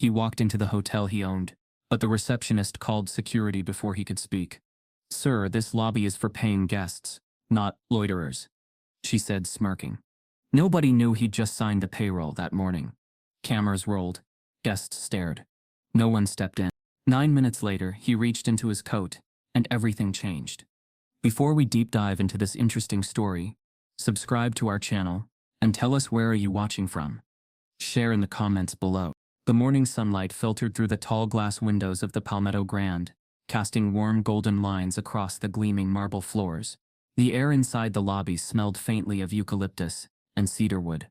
He walked into the hotel he owned, but the receptionist called security before he could speak. "Sir, this lobby is for paying guests, not loiterers," she said, smirking. Nobody knew he'd just signed the payroll that morning. Cameras rolled. Guests stared. No one stepped in. 9 minutes later, he reached into his coat, and everything changed. Before we deep dive into this interesting story, subscribe to our channel, and tell us where are you watching from. Share in the comments below. The morning sunlight filtered through the tall glass windows of the Palmetto Grand, casting warm golden lines across the gleaming marble floors. The air inside the lobby smelled faintly of eucalyptus and cedarwood,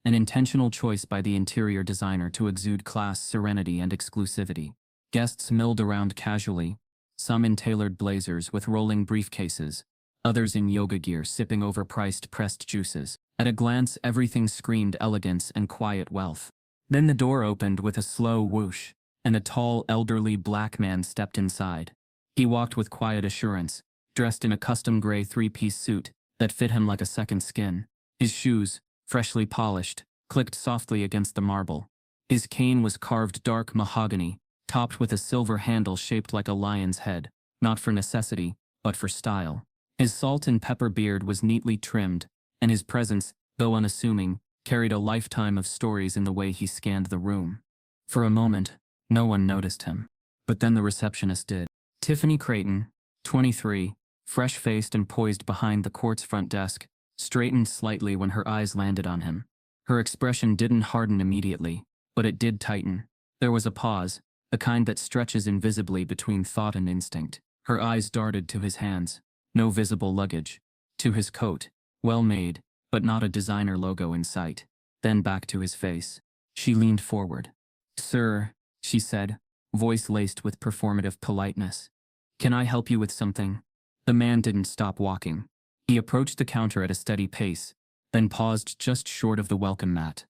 an intentional choice by the interior designer to exude class, serenity, and exclusivity. Guests milled around casually, some in tailored blazers with rolling briefcases, others in yoga gear sipping overpriced pressed juices. At a glance, everything screamed elegance and quiet wealth. Then the door opened with a slow whoosh, and a tall, elderly black man stepped inside. He walked with quiet assurance, dressed in a custom gray three-piece suit that fit him like a second skin. His shoes, freshly polished, clicked softly against the marble. His cane was carved dark mahogany, topped with a silver handle shaped like a lion's head, not for necessity, but for style. His salt and pepper beard was neatly trimmed, and his presence, though unassuming, carried a lifetime of stories in the way he scanned the room. For a moment, no one noticed him. But then the receptionist did. Tiffany Creighton, 23, fresh-faced and poised behind the court's front desk, straightened slightly when her eyes landed on him. Her expression didn't harden immediately, but it did tighten. There was a pause, the kind that stretches invisibly between thought and instinct. Her eyes darted to his hands, no visible luggage, to his coat, well made, but not a designer logo in sight, then back to his face. She leaned forward. "Sir," she said, voice laced with performative politeness. "Can I help you with something?" The man didn't stop walking. He approached the counter at a steady pace, then paused just short of the welcome mat.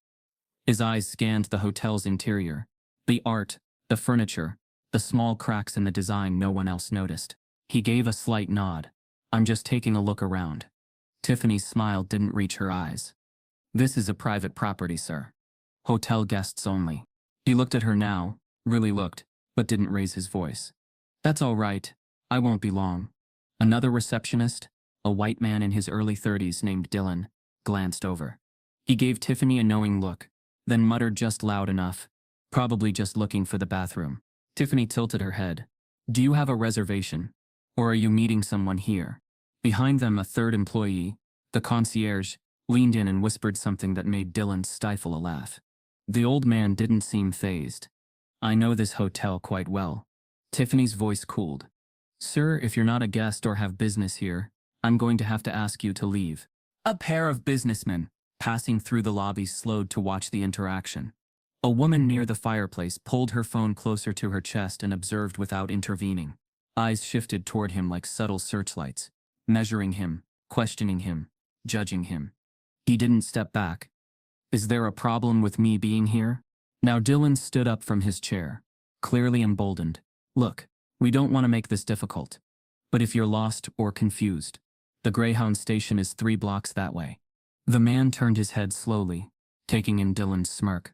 His eyes scanned the hotel's interior, the art, the furniture, the small cracks in the design no one else noticed. He gave a slight nod. "I'm just taking a look around." Tiffany's smile didn't reach her eyes. "This is a private property, sir. Hotel guests only." He looked at her now, really looked, but didn't raise his voice. "That's all right. I won't be long." Another receptionist, a white man in his early 30s named Dylan, glanced over. He gave Tiffany a knowing look, then muttered just loud enough, "Probably just looking for the bathroom." Tiffany tilted her head. "Do you have a reservation? Or are you meeting someone here?" Behind them, a third employee, the concierge, leaned in and whispered something that made Dylan stifle a laugh. The old man didn't seem fazed. "I know this hotel quite well." Tiffany's voice cooled. "Sir, if you're not a guest or have business here, I'm going to have to ask you to leave." A pair of businessmen, passing through the lobby, slowed to watch the interaction. A woman near the fireplace pulled her phone closer to her chest and observed without intervening. Eyes shifted toward him like subtle searchlights, measuring him, questioning him, judging him. He didn't step back. "Is there a problem with me being here?" Now Dylan stood up from his chair, clearly emboldened. "Look, we don't want to make this difficult. But if you're lost or confused, the Greyhound station is 3 blocks that way." The man turned his head slowly, taking in Dylan's smirk.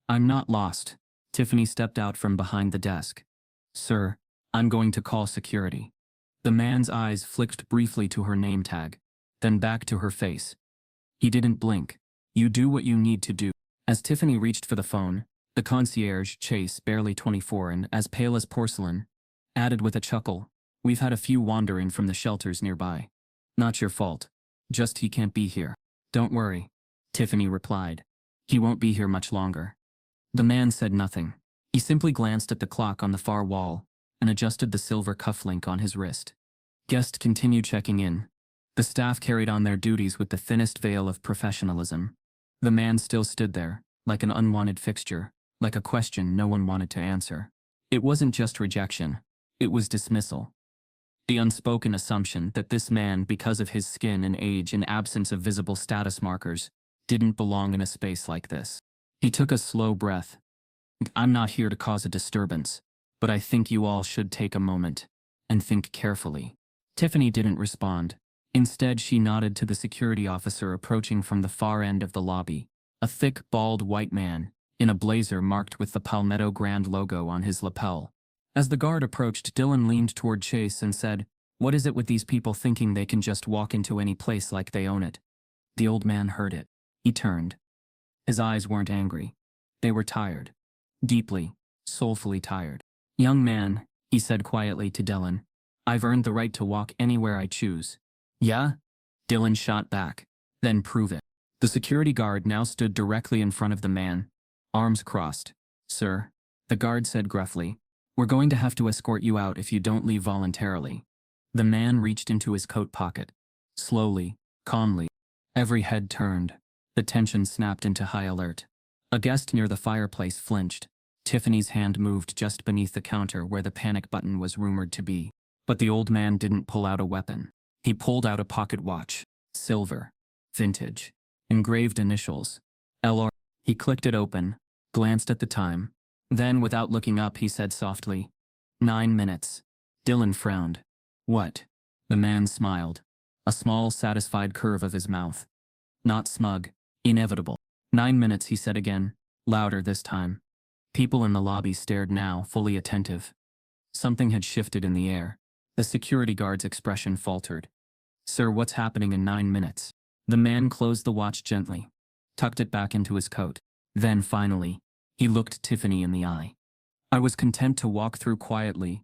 "I'm not lost." Tiffany stepped out from behind the desk. "Sir, I'm going to call security." The man's eyes flicked briefly to her name tag, then back to her face. He didn't blink. "You do what you need to do." As Tiffany reached for the phone, the concierge, Chase, barely 24 and as pale as porcelain, added with a chuckle, "We've had a few wander in from the shelters nearby. Not your fault. Just he can't be here." "Don't worry," Tiffany replied. "He won't be here much longer." The man said nothing. He simply glanced at the clock on the far wall and adjusted the silver cufflink on his wrist. Guests continued checking in. The staff carried on their duties with the thinnest veil of professionalism. The man still stood there, like an unwanted fixture, like a question no one wanted to answer. It wasn't just rejection, it was dismissal. The unspoken assumption that this man, because of his skin and age and absence of visible status markers, didn't belong in a space like this. He took a slow breath. "I'm not here to cause a disturbance, but I think you all should take a moment and think carefully." Tiffany didn't respond. Instead, she nodded to the security officer approaching from the far end of the lobby, a thick, bald white man, in a blazer marked with the Palmetto Grand logo on his lapel. As the guard approached, Dylan leaned toward Chase and said, "What is it with these people thinking they can just walk into any place like they own it?" The old man heard it. He turned. His eyes weren't angry. They were tired. Deeply, soulfully tired. "Young man," he said quietly to Dylan, "I've earned the right to walk anywhere I choose." "Yeah?" Dylan shot back. "Then prove it." The security guard now stood directly in front of the man, arms crossed. "Sir," the guard said gruffly, "we're going to have to escort you out if you don't leave voluntarily." The man reached into his coat pocket. Slowly, calmly. Every head turned. The tension snapped into high alert. A guest near the fireplace flinched. Tiffany's hand moved just beneath the counter where the panic button was rumored to be. But the old man didn't pull out a weapon. He pulled out a pocket watch. Silver. Vintage. Engraved initials. LR. He clicked it open, glanced at the time. Then, without looking up, he said softly, 9 minutes. Dylan frowned. "What?" The man smiled. A small, satisfied curve of his mouth. Not smug. Inevitable. 9 minutes, he said again, louder this time. People in the lobby stared now, fully attentive. Something had shifted in the air. The security guard's expression faltered. "Sir, what's happening in 9 minutes?" The man closed the watch gently, tucked it back into his coat. Then, finally, he looked Tiffany in the eye. "I was content to walk through quietly,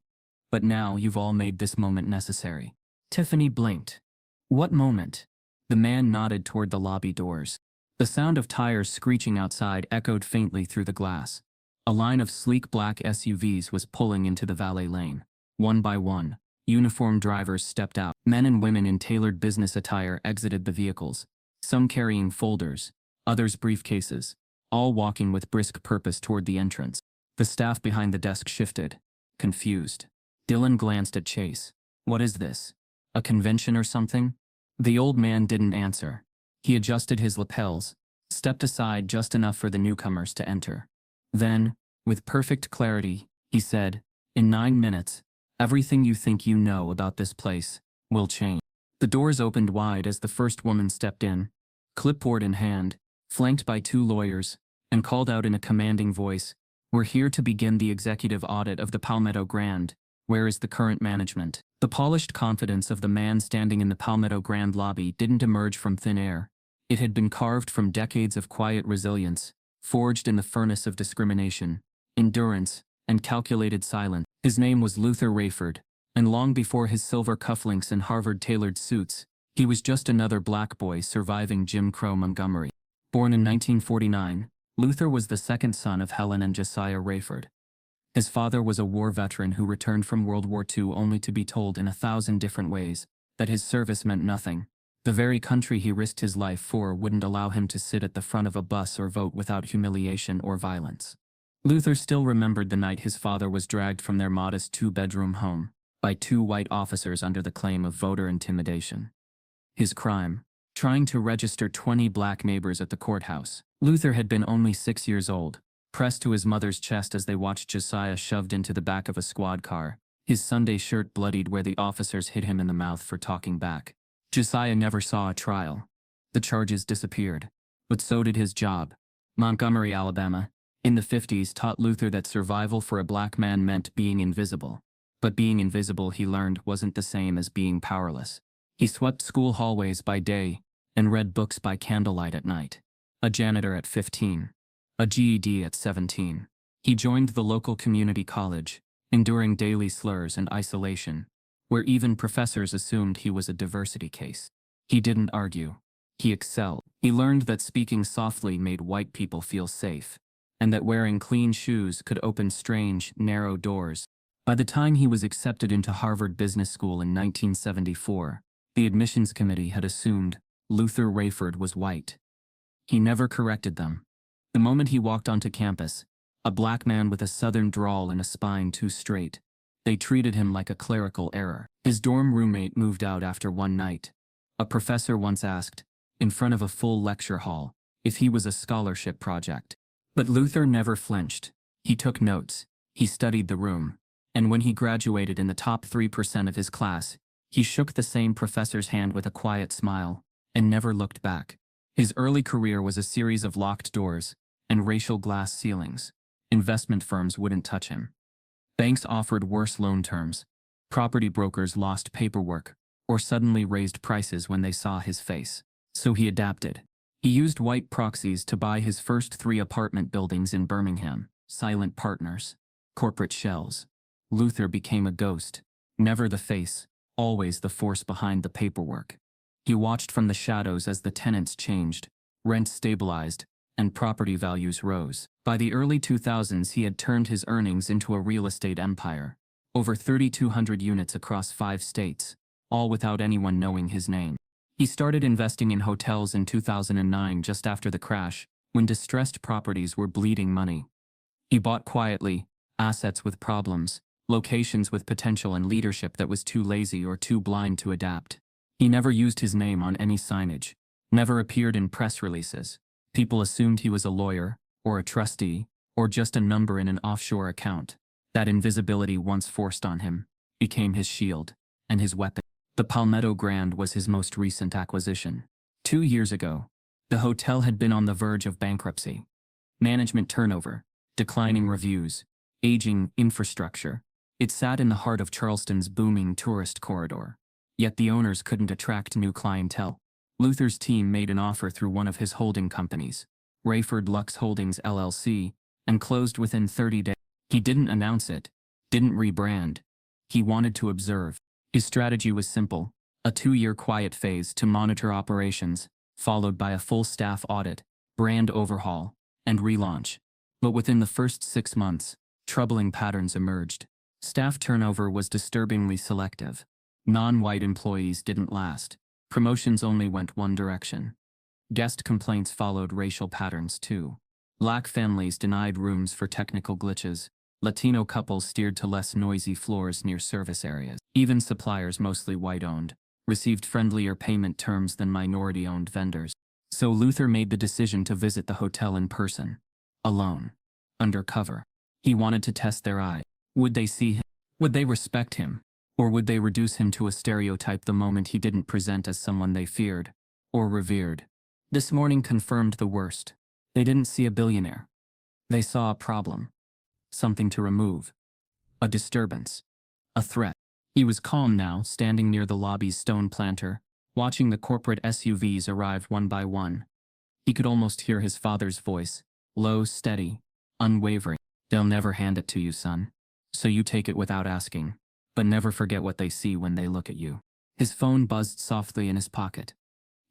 but now you've all made this moment necessary." Tiffany blinked. "What moment?" The man nodded toward the lobby doors. The sound of tires screeching outside echoed faintly through the glass. A line of sleek black SUVs was pulling into the valet lane. One by one, uniformed drivers stepped out. Men and women in tailored business attire exited the vehicles, some carrying folders, others briefcases, all walking with brisk purpose toward the entrance. The staff behind the desk shifted, confused. Dylan glanced at Chase. "What is this? A convention or something?" The old man didn't answer. He adjusted his lapels, stepped aside just enough for the newcomers to enter. Then, with perfect clarity, he said, "In 9 minutes, everything you think you know about this place will change." The doors opened wide as the first woman stepped in, clipboard in hand, flanked by 2 lawyers, and called out in a commanding voice, "We're here to begin the executive audit of the Palmetto Grand. Where is the current management?" The polished confidence of the man standing in the Palmetto Grand lobby didn't emerge from thin air. It had been carved from decades of quiet resilience, forged in the furnace of discrimination, endurance, and calculated silence. His name was Luther Rayford, and long before his silver cufflinks and Harvard-tailored suits, he was just another black boy surviving Jim Crow Montgomery. Born in 1949, Luther was the second son of Helen and Josiah Rayford. His father was a war veteran who returned from World War II only to be told in 1,000 different ways that his service meant nothing. The very country he risked his life for wouldn't allow him to sit at the front of a bus or vote without humiliation or violence. Luther still remembered the night his father was dragged from their modest 2-bedroom home by 2 white officers under the claim of voter intimidation. His crime: trying to register 20 black neighbors at the courthouse. Luther had been only 6 years old, pressed to his mother's chest as they watched Josiah shoved into the back of a squad car, his Sunday shirt bloodied where the officers hit him in the mouth for talking back. Josiah never saw a trial. The charges disappeared. But so did his job. Montgomery, Alabama, in the 50s taught Luther that survival for a black man meant being invisible. But being invisible, he learned, wasn't the same as being powerless. He swept school hallways by day and read books by candlelight at night. A janitor at 15. A GED at 17. He joined the local community college, enduring daily slurs and isolation, where even professors assumed he was a diversity case. He didn't argue. He excelled. He learned that speaking softly made white people feel safe, and that wearing clean shoes could open strange, narrow doors. By the time he was accepted into Harvard Business School in 1974, the admissions committee had assumed Luther Rayford was white. He never corrected them. The moment he walked onto campus, a black man with a southern drawl and a spine too straight, they treated him like a clerical error. His dorm roommate moved out after one night. A professor once asked, in front of a full lecture hall, if he was a scholarship project. But Luther never flinched. He took notes. He studied the room. And when he graduated in the top 3% of his class, he shook the same professor's hand with a quiet smile and never looked back. His early career was a series of locked doors, and racial glass ceilings. Investment firms wouldn't touch him. Banks offered worse loan terms. Property brokers lost paperwork, or suddenly raised prices when they saw his face. So he adapted. He used white proxies to buy his first 3 apartment buildings in Birmingham, silent partners, corporate shells. Luther became a ghost, never the face, always the force behind the paperwork. He watched from the shadows as the tenants changed, rent stabilized, and property values rose. By the early 2000s, he had turned his earnings into a real estate empire. Over 3,200 units across 5 states, all without anyone knowing his name. He started investing in hotels in 2009, just after the crash, when distressed properties were bleeding money. He bought quietly, assets with problems, locations with potential, and leadership that was too lazy or too blind to adapt. He never used his name on any signage, never appeared in press releases. People assumed he was a lawyer, or a trustee, or just a number in an offshore account. That invisibility, once forced on him, became his shield and his weapon. The Palmetto Grand was his most recent acquisition. 2 years ago, the hotel had been on the verge of bankruptcy. Management turnover, declining reviews, aging infrastructure. It sat in the heart of Charleston's booming tourist corridor. Yet the owners couldn't attract new clientele. Luther's team made an offer through one of his holding companies, Rayford Lux Holdings LLC, and closed within 30 days. He didn't announce it, didn't rebrand. He wanted to observe. His strategy was simple: a 2-year quiet phase to monitor operations, followed by a full staff audit, brand overhaul, and relaunch. But within the first 6 months, troubling patterns emerged. Staff turnover was disturbingly selective. Non-white employees didn't last. Promotions only went one direction. Guest complaints followed racial patterns too. Black families denied rooms for technical glitches. Latino couples steered to less noisy floors near service areas. Even suppliers, mostly white-owned, received friendlier payment terms than minority-owned vendors. So Luther made the decision to visit the hotel in person. Alone. Undercover. He wanted to test their eye. Would they see him? Would they respect him? Or would they reduce him to a stereotype the moment he didn't present as someone they feared or revered? This morning confirmed the worst. They didn't see a billionaire. They saw a problem. Something to remove. A disturbance. A threat. He was calm now, standing near the lobby's stone planter, watching the corporate SUVs arrive one by one. He could almost hear his father's voice, low, steady, unwavering. They'll never hand it to you, son. So you take it without asking. But never forget what they see when they look at you. His phone buzzed softly in his pocket.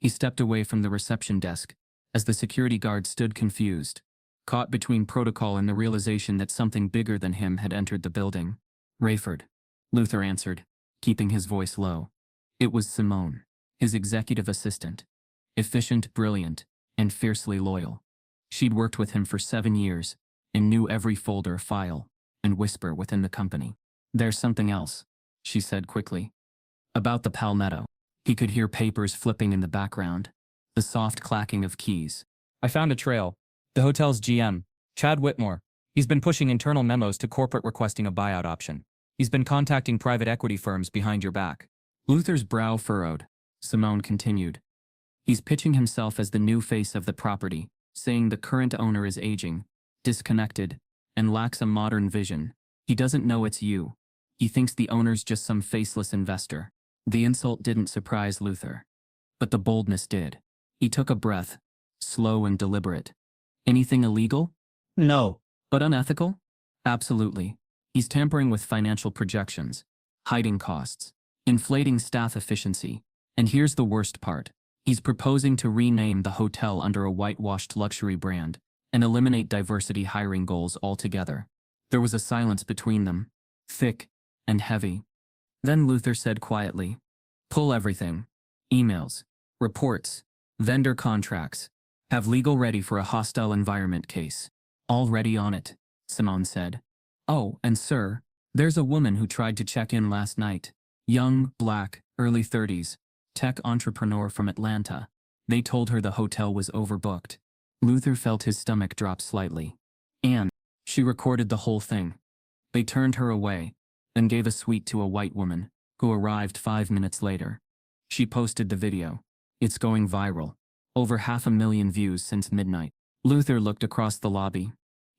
He stepped away from the reception desk, as the security guard stood confused, caught between protocol and the realization that something bigger than him had entered the building. Rayford. Luther answered, keeping his voice low. It was Simone, his executive assistant. Efficient, brilliant, and fiercely loyal. She'd worked with him for 7 years, and knew every folder, file, and whisper within the company. There's something else, she said quickly. About the Palmetto. He could hear papers flipping in the background, the soft clacking of keys. I found a trail. The hotel's GM, Chad Whitmore. He's been pushing internal memos to corporate requesting a buyout option. He's been contacting private equity firms behind your back. Luther's brow furrowed. Simone continued. He's pitching himself as the new face of the property, saying the current owner is aging, disconnected, and lacks a modern vision. He doesn't know it's you. He thinks the owner's just some faceless investor. The insult didn't surprise Luther. But the boldness did. He took a breath, slow and deliberate. Anything illegal? No. But unethical? Absolutely. He's tampering with financial projections, hiding costs, inflating staff efficiency. And here's the worst part. He's proposing to rename the hotel under a whitewashed luxury brand and eliminate diversity hiring goals altogether. There was a silence between them, thick and heavy. Then Luther said quietly, pull everything. Emails, reports, vendor contracts. Have legal ready for a hostile environment case. Already on it, Simone said. Oh, and sir, there's a woman who tried to check in last night. Young, black, early 30s, tech entrepreneur from Atlanta. They told her the hotel was overbooked. Luther felt his stomach drop slightly. And she recorded the whole thing. They turned her away, then gave a suite to a white woman, who arrived 5 minutes later. She posted the video. It's going viral. Over 500,000 views since midnight. Luther looked across the lobby.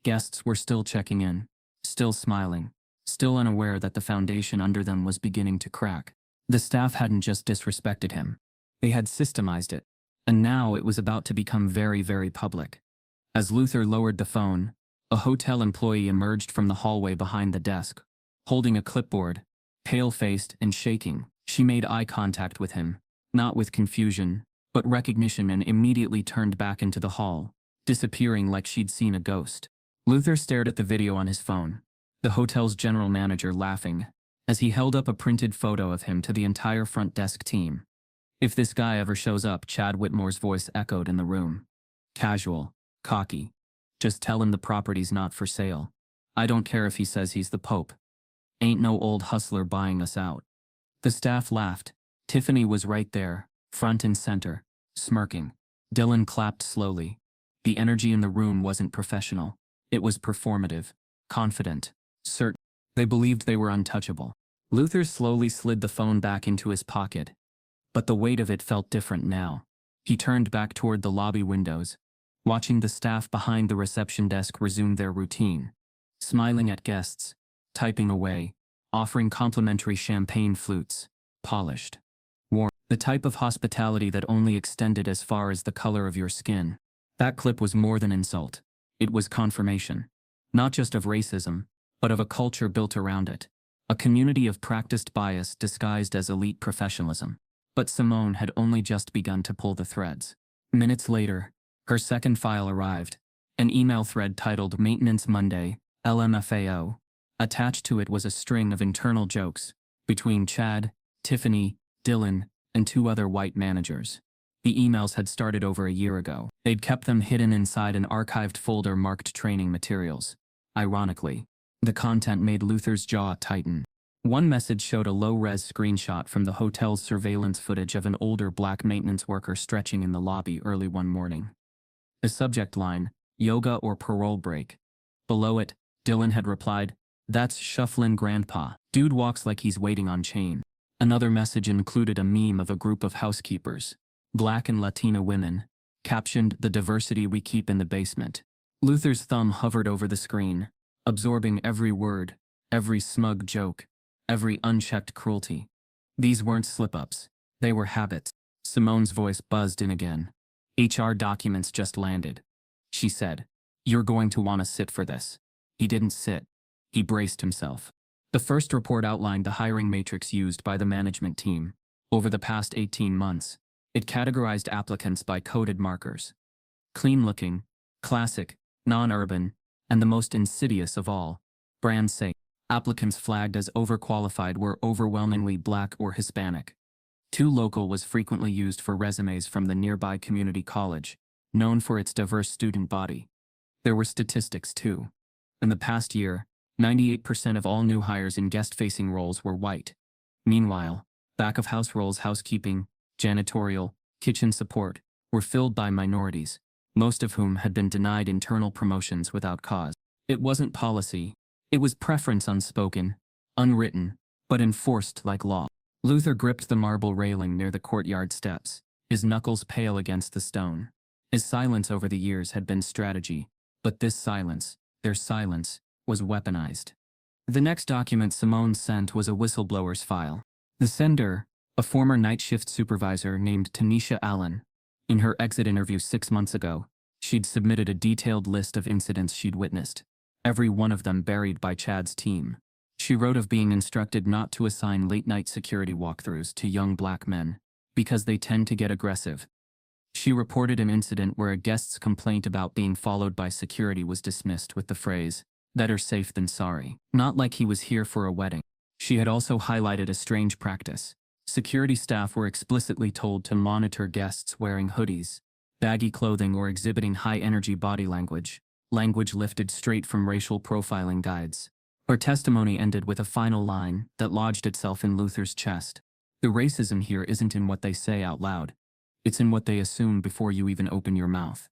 Guests were still checking in, still smiling, still unaware that the foundation under them was beginning to crack. The staff hadn't just disrespected him. They had systemized it. And now it was about to become very, very public. As Luther lowered the phone, a hotel employee emerged from the hallway behind the desk, holding a clipboard, pale-faced and shaking. She made eye contact with him, not with confusion, but recognition, and immediately turned back into the hall, disappearing like she'd seen a ghost. Luther stared at the video on his phone, the hotel's general manager laughing, as he held up a printed photo of him to the entire front desk team. "If this guy ever shows up," Chad Whitmore's voice echoed in the room. Casual, cocky. "Just tell him the property's not for sale. I don't care if he says he's the Pope. Ain't no old hustler buying us out." The staff laughed. Tiffany was right there, front and center, smirking. Dylan clapped slowly. The energy in the room wasn't professional. It was performative, confident, certain. They believed they were untouchable. Luther slowly slid the phone back into his pocket. But the weight of it felt different now. He turned back toward the lobby windows, watching the staff behind the reception desk resume their routine, smiling at guests, typing away, offering complimentary champagne flutes, polished, warm, the type of hospitality that only extended as far as the color of your skin. That clip was more than insult. It was confirmation, not just of racism, but of a culture built around it, a community of practiced bias disguised as elite professionalism. But Simone had only just begun to pull the threads. Minutes later, her second file arrived, an email thread titled Maintenance Monday, LMFAO. Attached to it was a string of internal jokes between Chad, Tiffany, Dylan, and two other white managers. The emails had started over a year ago. They'd kept them hidden inside an archived folder marked training materials. Ironically, the content made Luther's jaw tighten. One message showed a low-res screenshot from the hotel's surveillance footage of an older black maintenance worker stretching in the lobby early one morning. The subject line, "Yoga or parole break." Below it, Dylan had replied, "That's shufflin' grandpa. Dude walks like he's waiting on chain." Another message included a meme of a group of housekeepers, black and Latina women, captioned, "The diversity we keep in the basement." Luther's thumb hovered over the screen, absorbing every word, every smug joke, every unchecked cruelty. These weren't slip-ups. They were habits. Simone's voice buzzed in again. "HR documents just landed," she said. "You're going to want to sit for this." He didn't sit. He braced himself. The first report outlined the hiring matrix used by the management team. Over the past 18 months, it categorized applicants by coded markers. Clean-looking, classic, non-urban, and the most insidious of all, brand safe. Applicants flagged as overqualified were overwhelmingly black or Hispanic. Too local was frequently used for resumes from the nearby community college, known for its diverse student body. There were statistics too. In the past year, 98% of all new hires in guest-facing roles were white. Meanwhile, back-of-house roles, housekeeping, janitorial, kitchen support, were filled by minorities, most of whom had been denied internal promotions without cause. It wasn't policy. It was preference, unspoken, unwritten, but enforced like law. Luther gripped the marble railing near the courtyard steps, his knuckles pale against the stone. His silence over the years had been strategy, but this silence, their silence, was weaponized. The next document Simone sent was a whistleblower's file. The sender, a former night shift supervisor named Tanisha Allen. In her exit interview 6 months ago, she'd submitted a detailed list of incidents she'd witnessed, every one of them buried by Chad's team. She wrote of being instructed not to assign late-night security walkthroughs to young black men, because they tend to get aggressive. She reported an incident where a guest's complaint about being followed by security was dismissed with the phrase, "Better safe than sorry," not like he was here for a wedding. She had also highlighted a strange practice. Security staff were explicitly told to monitor guests wearing hoodies, baggy clothing, or exhibiting high-energy body language lifted straight from racial profiling guides. Her testimony ended with a final line that lodged itself in Luther's chest. "The racism here isn't in what they say out loud. It's in what they assume before you even open your mouth."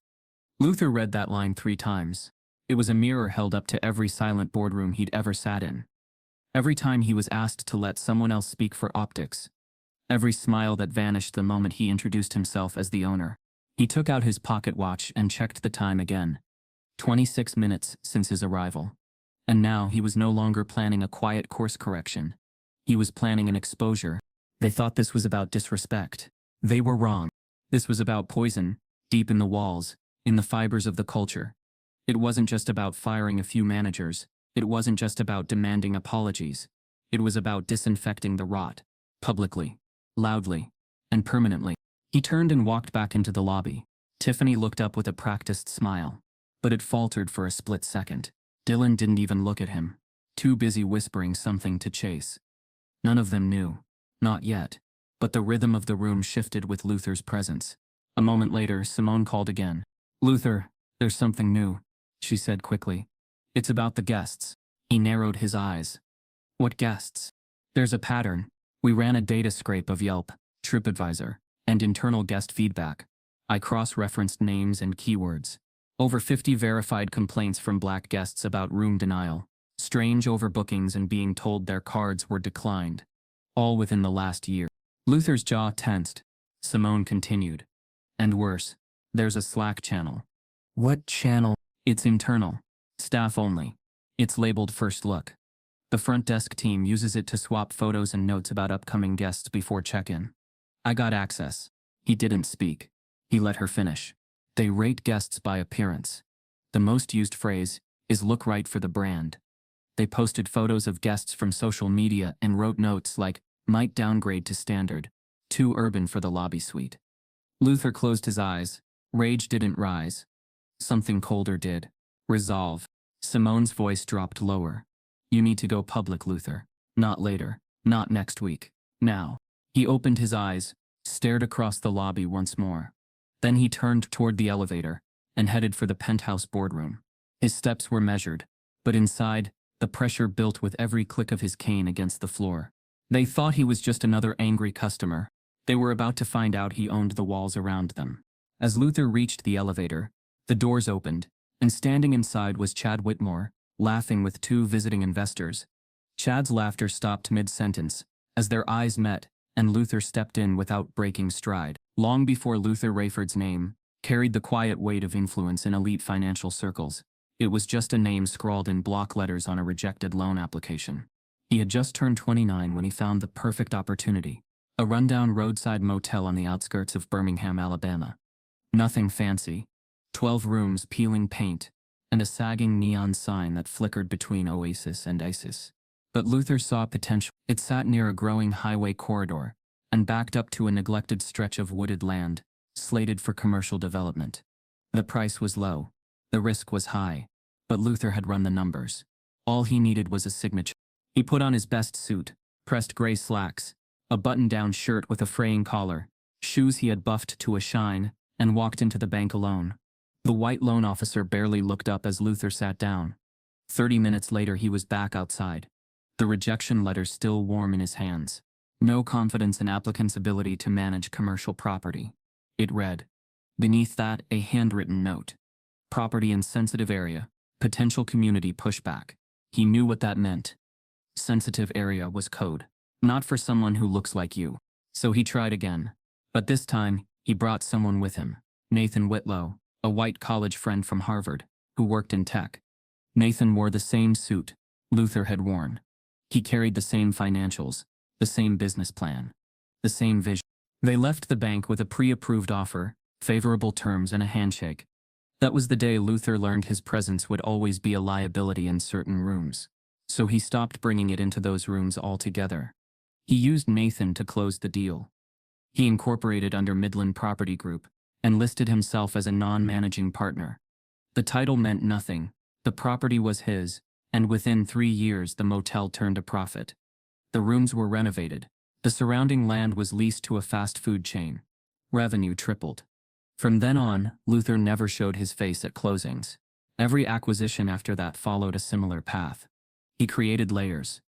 Luther read that line 3 times. It was a mirror held up to every silent boardroom he'd ever sat in. Every time he was asked to let someone else speak for optics. Every smile that vanished the moment he introduced himself as the owner. He took out his pocket watch and checked the time again. 26 minutes since his arrival. And now he was no longer planning a quiet course correction. He was planning an exposure. They thought this was about disrespect. They were wrong. This was about poison, deep in the walls, in the fibers of the culture. It wasn't just about firing a few managers. It wasn't just about demanding apologies. It was about disinfecting the rot. Publicly. Loudly. And permanently. He turned and walked back into the lobby. Tiffany looked up with a practiced smile. But it faltered for a split second. Dylan didn't even look at him. Too busy whispering something to Chase. None of them knew. Not yet. But the rhythm of the room shifted with Luther's presence. A moment later, Simone called again. "Luther, there's something new," she said quickly. "It's about the guests." He narrowed his eyes. "What guests?" "There's a pattern. We ran a data scrape of Yelp, TripAdvisor, and internal guest feedback. I cross-referenced names and keywords. Over 50 verified complaints from Black guests about room denial, strange overbookings and being told their cards were declined. All within the last year." Luther's jaw tensed. Simone continued. "And worse, there's a Slack channel." "What channel?" "It's internal. Staff only. It's labeled First Look. The front desk team uses it to swap photos and notes about upcoming guests before check-in. I got access." He didn't speak. He let her finish. "They rate guests by appearance. The most used phrase is look right for the brand. They posted photos of guests from social media and wrote notes like, might downgrade to standard, too urban for the lobby suite." Luther closed his eyes. Rage didn't rise. Something colder did. Resolve. Simone's voice dropped lower. "You need to go public, Luther. Not later. Not next week. Now." He opened his eyes, stared across the lobby once more. Then he turned toward the elevator and headed for the penthouse boardroom. His steps were measured, but inside, the pressure built with every click of his cane against the floor. They thought he was just another angry customer. They were about to find out he owned the walls around them. As Luther reached the elevator, the doors opened, and standing inside was Chad Whitmore, laughing with two visiting investors. Chad's laughter stopped mid-sentence, as their eyes met, and Luther stepped in without breaking stride. Long before Luther Rayford's name carried the quiet weight of influence in elite financial circles, it was just a name scrawled in block letters on a rejected loan application. He had just turned 29 when he found the perfect opportunity. A rundown roadside motel on the outskirts of Birmingham, Alabama. Nothing fancy. 12 rooms, peeling paint, and a sagging neon sign that flickered between Oasis and ISIS. But Luther saw potential. It sat near a growing highway corridor and backed up to a neglected stretch of wooded land, slated for commercial development. The price was low. The risk was high. But Luther had run the numbers. All he needed was a signature. He put on his best suit, pressed gray slacks, a button-down shirt with a fraying collar, shoes he had buffed to a shine, and walked into the bank alone. The white loan officer barely looked up as Luther sat down. 30 minutes later he was back outside. The rejection letter still warm in his hands. No confidence in applicants' ability to manage commercial property. It read. Beneath that, a handwritten note. Property in sensitive area. Potential community pushback. He knew what that meant. Sensitive area was code. Not for someone who looks like you. So he tried again. But this time, he brought someone with him. Nathan Whitlow, a white college friend from Harvard, who worked in tech. Nathan wore the same suit Luther had worn. He carried the same financials, the same business plan, the same vision. They left the bank with a pre-approved offer, favorable terms, and a handshake. That was the day Luther learned his presence would always be a liability in certain rooms. So he stopped bringing it into those rooms altogether. He used Nathan to close the deal. He incorporated under Midland Property Group and listed himself as a non-managing partner. The title meant nothing. The property was his, and within 3 years the motel turned a profit. The rooms were renovated. The surrounding land was leased to a fast food chain. Revenue tripled. From then on, Luther never showed his face at closings. Every acquisition after that followed a similar path. He created layers.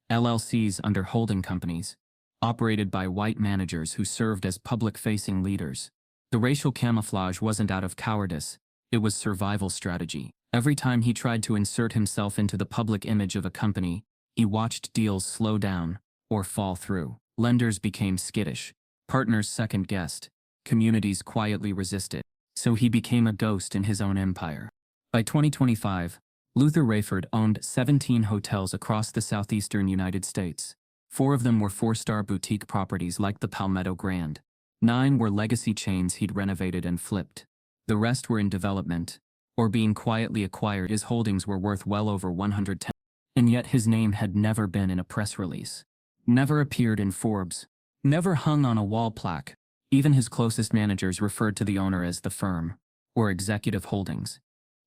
LLCs under holding companies, operated by white managers who served as public-facing leaders. The racial camouflage wasn't out of cowardice, it was survival strategy. Every time he tried to insert himself into the public image of a company, he watched deals slow down or fall through. Lenders became skittish. Partners second-guessed. Communities quietly resisted. So he became a ghost in his own empire. By 2025, Luther Rayford owned 17 hotels across the southeastern United States. 4 of them were 4-star boutique properties like the Palmetto Grand. 9 were legacy chains he'd renovated and flipped. The rest were in development, or being quietly acquired. His holdings were worth well over 110. And yet his name had never been in a press release. Never appeared in Forbes. Never hung on a wall plaque. Even his closest managers referred to the owner as the firm, or executive holdings.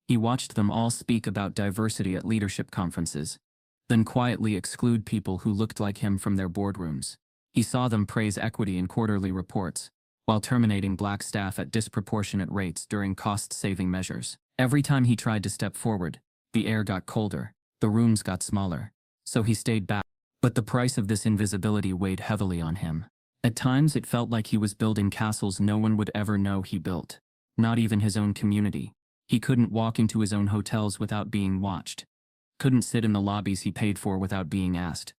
He watched them all speak about diversity at leadership conferences, then quietly exclude people who looked like him from their boardrooms. He saw them praise equity in quarterly reports, while terminating black staff at disproportionate rates during cost-saving measures. Every time he tried to step forward, the air got colder, the rooms got smaller, so he stayed back. But the price of this invisibility weighed heavily on him. At times it felt like he was building castles no one would ever know he built. Not even his own community. He couldn't walk into his own hotels without being watched. Couldn't sit in the lobbies he paid for without being asked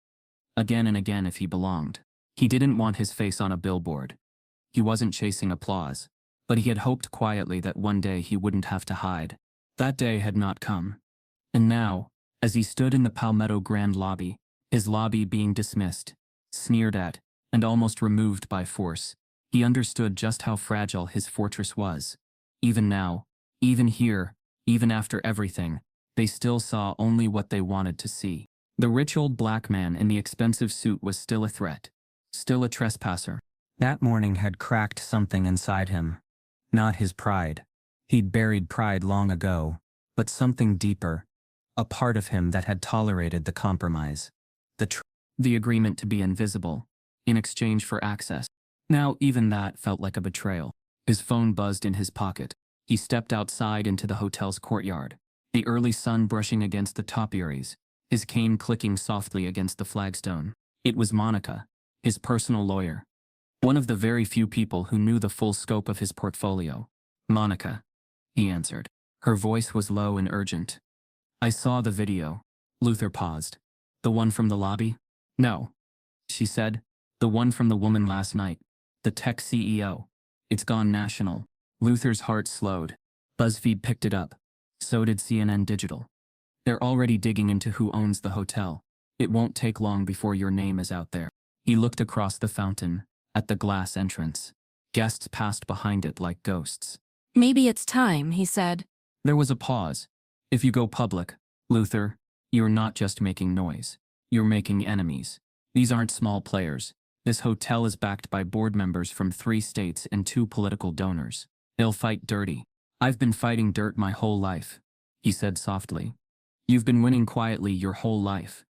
again and again if he belonged. He didn't want his face on a billboard. He wasn't chasing applause, but he had hoped quietly that one day he wouldn't have to hide. That day had not come. And now, as he stood in the Palmetto Grand lobby, his lobby being dismissed, sneered at, and almost removed by force, he understood just how fragile his fortress was. Even now, even here, even after everything, they still saw only what they wanted to see. The rich old black man in the expensive suit was still a threat, still a trespasser. That morning had cracked something inside him. Not his pride. He'd buried pride long ago, but something deeper. A part of him that had tolerated the compromise. The agreement to be invisible, in exchange for access. Now even that felt like a betrayal. His phone buzzed in his pocket. He stepped outside into the hotel's courtyard, the early sun brushing against the topiaries, his cane clicking softly against the flagstone. It was Monica, his personal lawyer. One of the very few people who knew the full scope of his portfolio. "Monica," he answered. Her voice was low and urgent. "I saw the video." Luther paused. "The one from the lobby?" "No," she said. "The one from the woman last night. The tech CEO. It's gone national." Luther's heart slowed. BuzzFeed picked it up. So did CNN Digital. "They're already digging into who owns the hotel. It won't take long before your name is out there." He looked across the fountain, at the glass entrance. Guests passed behind it like ghosts. "Maybe it's time," he said. There was a pause. "If you go public, Luther, you're not just making noise. You're making enemies. These aren't small players. This hotel is backed by board members from 3 states and 2 political donors. They'll fight dirty. I've been fighting dirt my whole life," he said softly. "You've been winning quietly your whole life.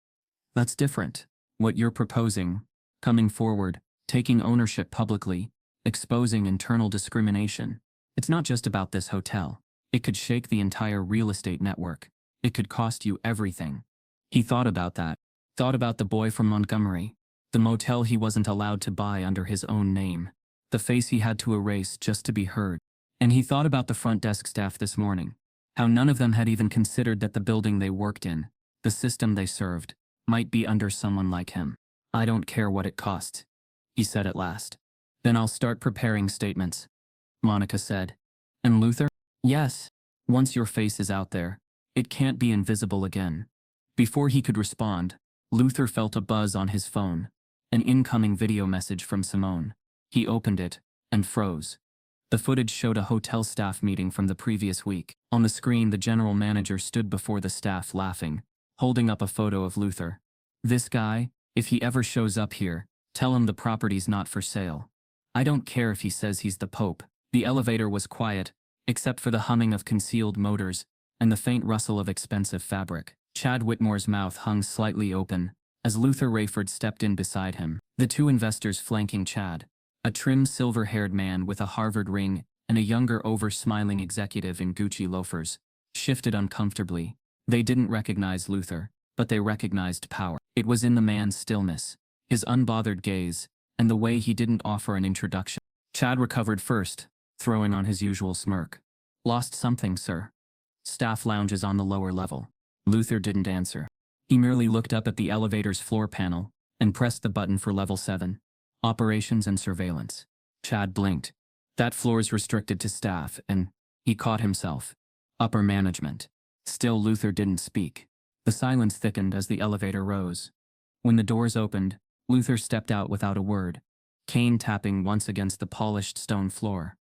That's different. What you're proposing, coming forward, taking ownership publicly, exposing internal discrimination. It's not just about this hotel. It could shake the entire real estate network. It could cost you everything." He thought about that. Thought about the boy from Montgomery. The motel he wasn't allowed to buy under his own name. The face he had to erase just to be heard. And he thought about the front desk staff this morning. How none of them had even considered that the building they worked in, the system they served, might be under someone like him. "I don't care what it costs," he said at last. "Then I'll start preparing statements," Monica said. "And Luther?" "Yes. Once your face is out there, it can't be invisible again." Before he could respond, Luther felt a buzz on his phone, an incoming video message from Simone. He opened it, and froze. The footage showed a hotel staff meeting from the previous week. On the screen, the general manager stood before the staff laughing, holding up a photo of Luther. "This guy, if he ever shows up here, tell him the property's not for sale. I don't care if he says he's the Pope." The elevator was quiet, except for the humming of concealed motors and the faint rustle of expensive fabric. Chad Whitmore's mouth hung slightly open as Luther Rayford stepped in beside him. The 2 investors flanking Chad, a trim silver-haired man with a Harvard ring and a younger over-smiling executive in Gucci loafers, shifted uncomfortably. They didn't recognize Luther, but they recognized power. It was in the man's stillness, his unbothered gaze, and the way he didn't offer an introduction. Chad recovered first, throwing on his usual smirk. "Lost something, sir." "Staff lounges on the lower level." Luther didn't answer. He merely looked up at the elevator's floor panel and pressed the button for level 7. Operations and surveillance. Chad blinked. That floor's restricted to staff, and he caught himself. Upper management. Still Luther didn't speak. The silence thickened as the elevator rose. When the doors opened, Luther stepped out without a word, cane tapping once against the polished stone floor.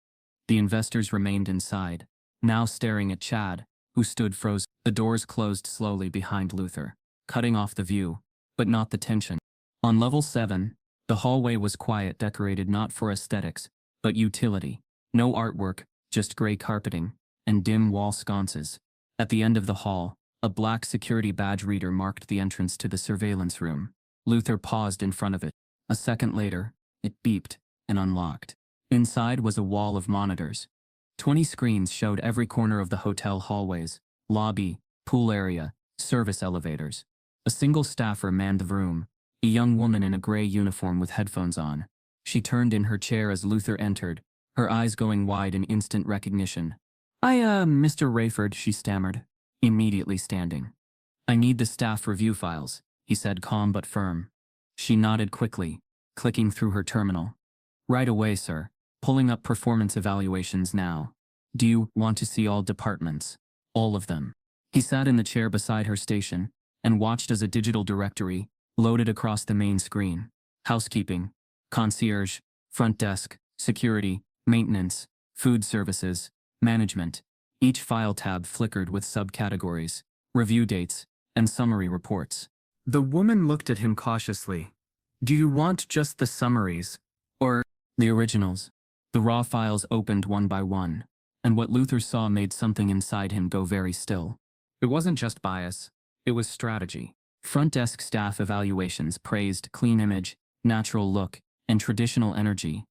The investors remained inside, now staring at Chad, who stood frozen. The doors closed slowly behind Luther, cutting off the view, but not the tension. On level 7, the hallway was quiet, decorated not for aesthetics, but utility. No artwork, just gray carpeting, and dim wall sconces. At the end of the hall, a black security badge reader marked the entrance to the surveillance room. Luther paused in front of it. A second later, it beeped and unlocked. Inside was a wall of monitors. 20 screens showed every corner of the hotel hallways, lobby, pool area, service elevators. A single staffer manned the room, a young woman in a gray uniform with headphones on. She turned in her chair as Luther entered, her eyes going wide in instant recognition. Mr. Rayford, she stammered, immediately standing. I need the staff review files, he said, calm but firm. She nodded quickly, clicking through her terminal. Right away, sir. Pulling up performance evaluations now. Do you want to see all departments? All of them. He sat in the chair beside her station and watched as a digital directory loaded across the main screen. Housekeeping, concierge, front desk, security, maintenance, food services, management. Each file tab flickered with subcategories, review dates, and summary reports. The woman looked at him cautiously. Do you want just the summaries, or the originals? The raw files opened one by one, and what Luther saw made something inside him go very still. It wasn't just bias, it was strategy. Front desk staff evaluations praised clean image, natural look, and traditional energy.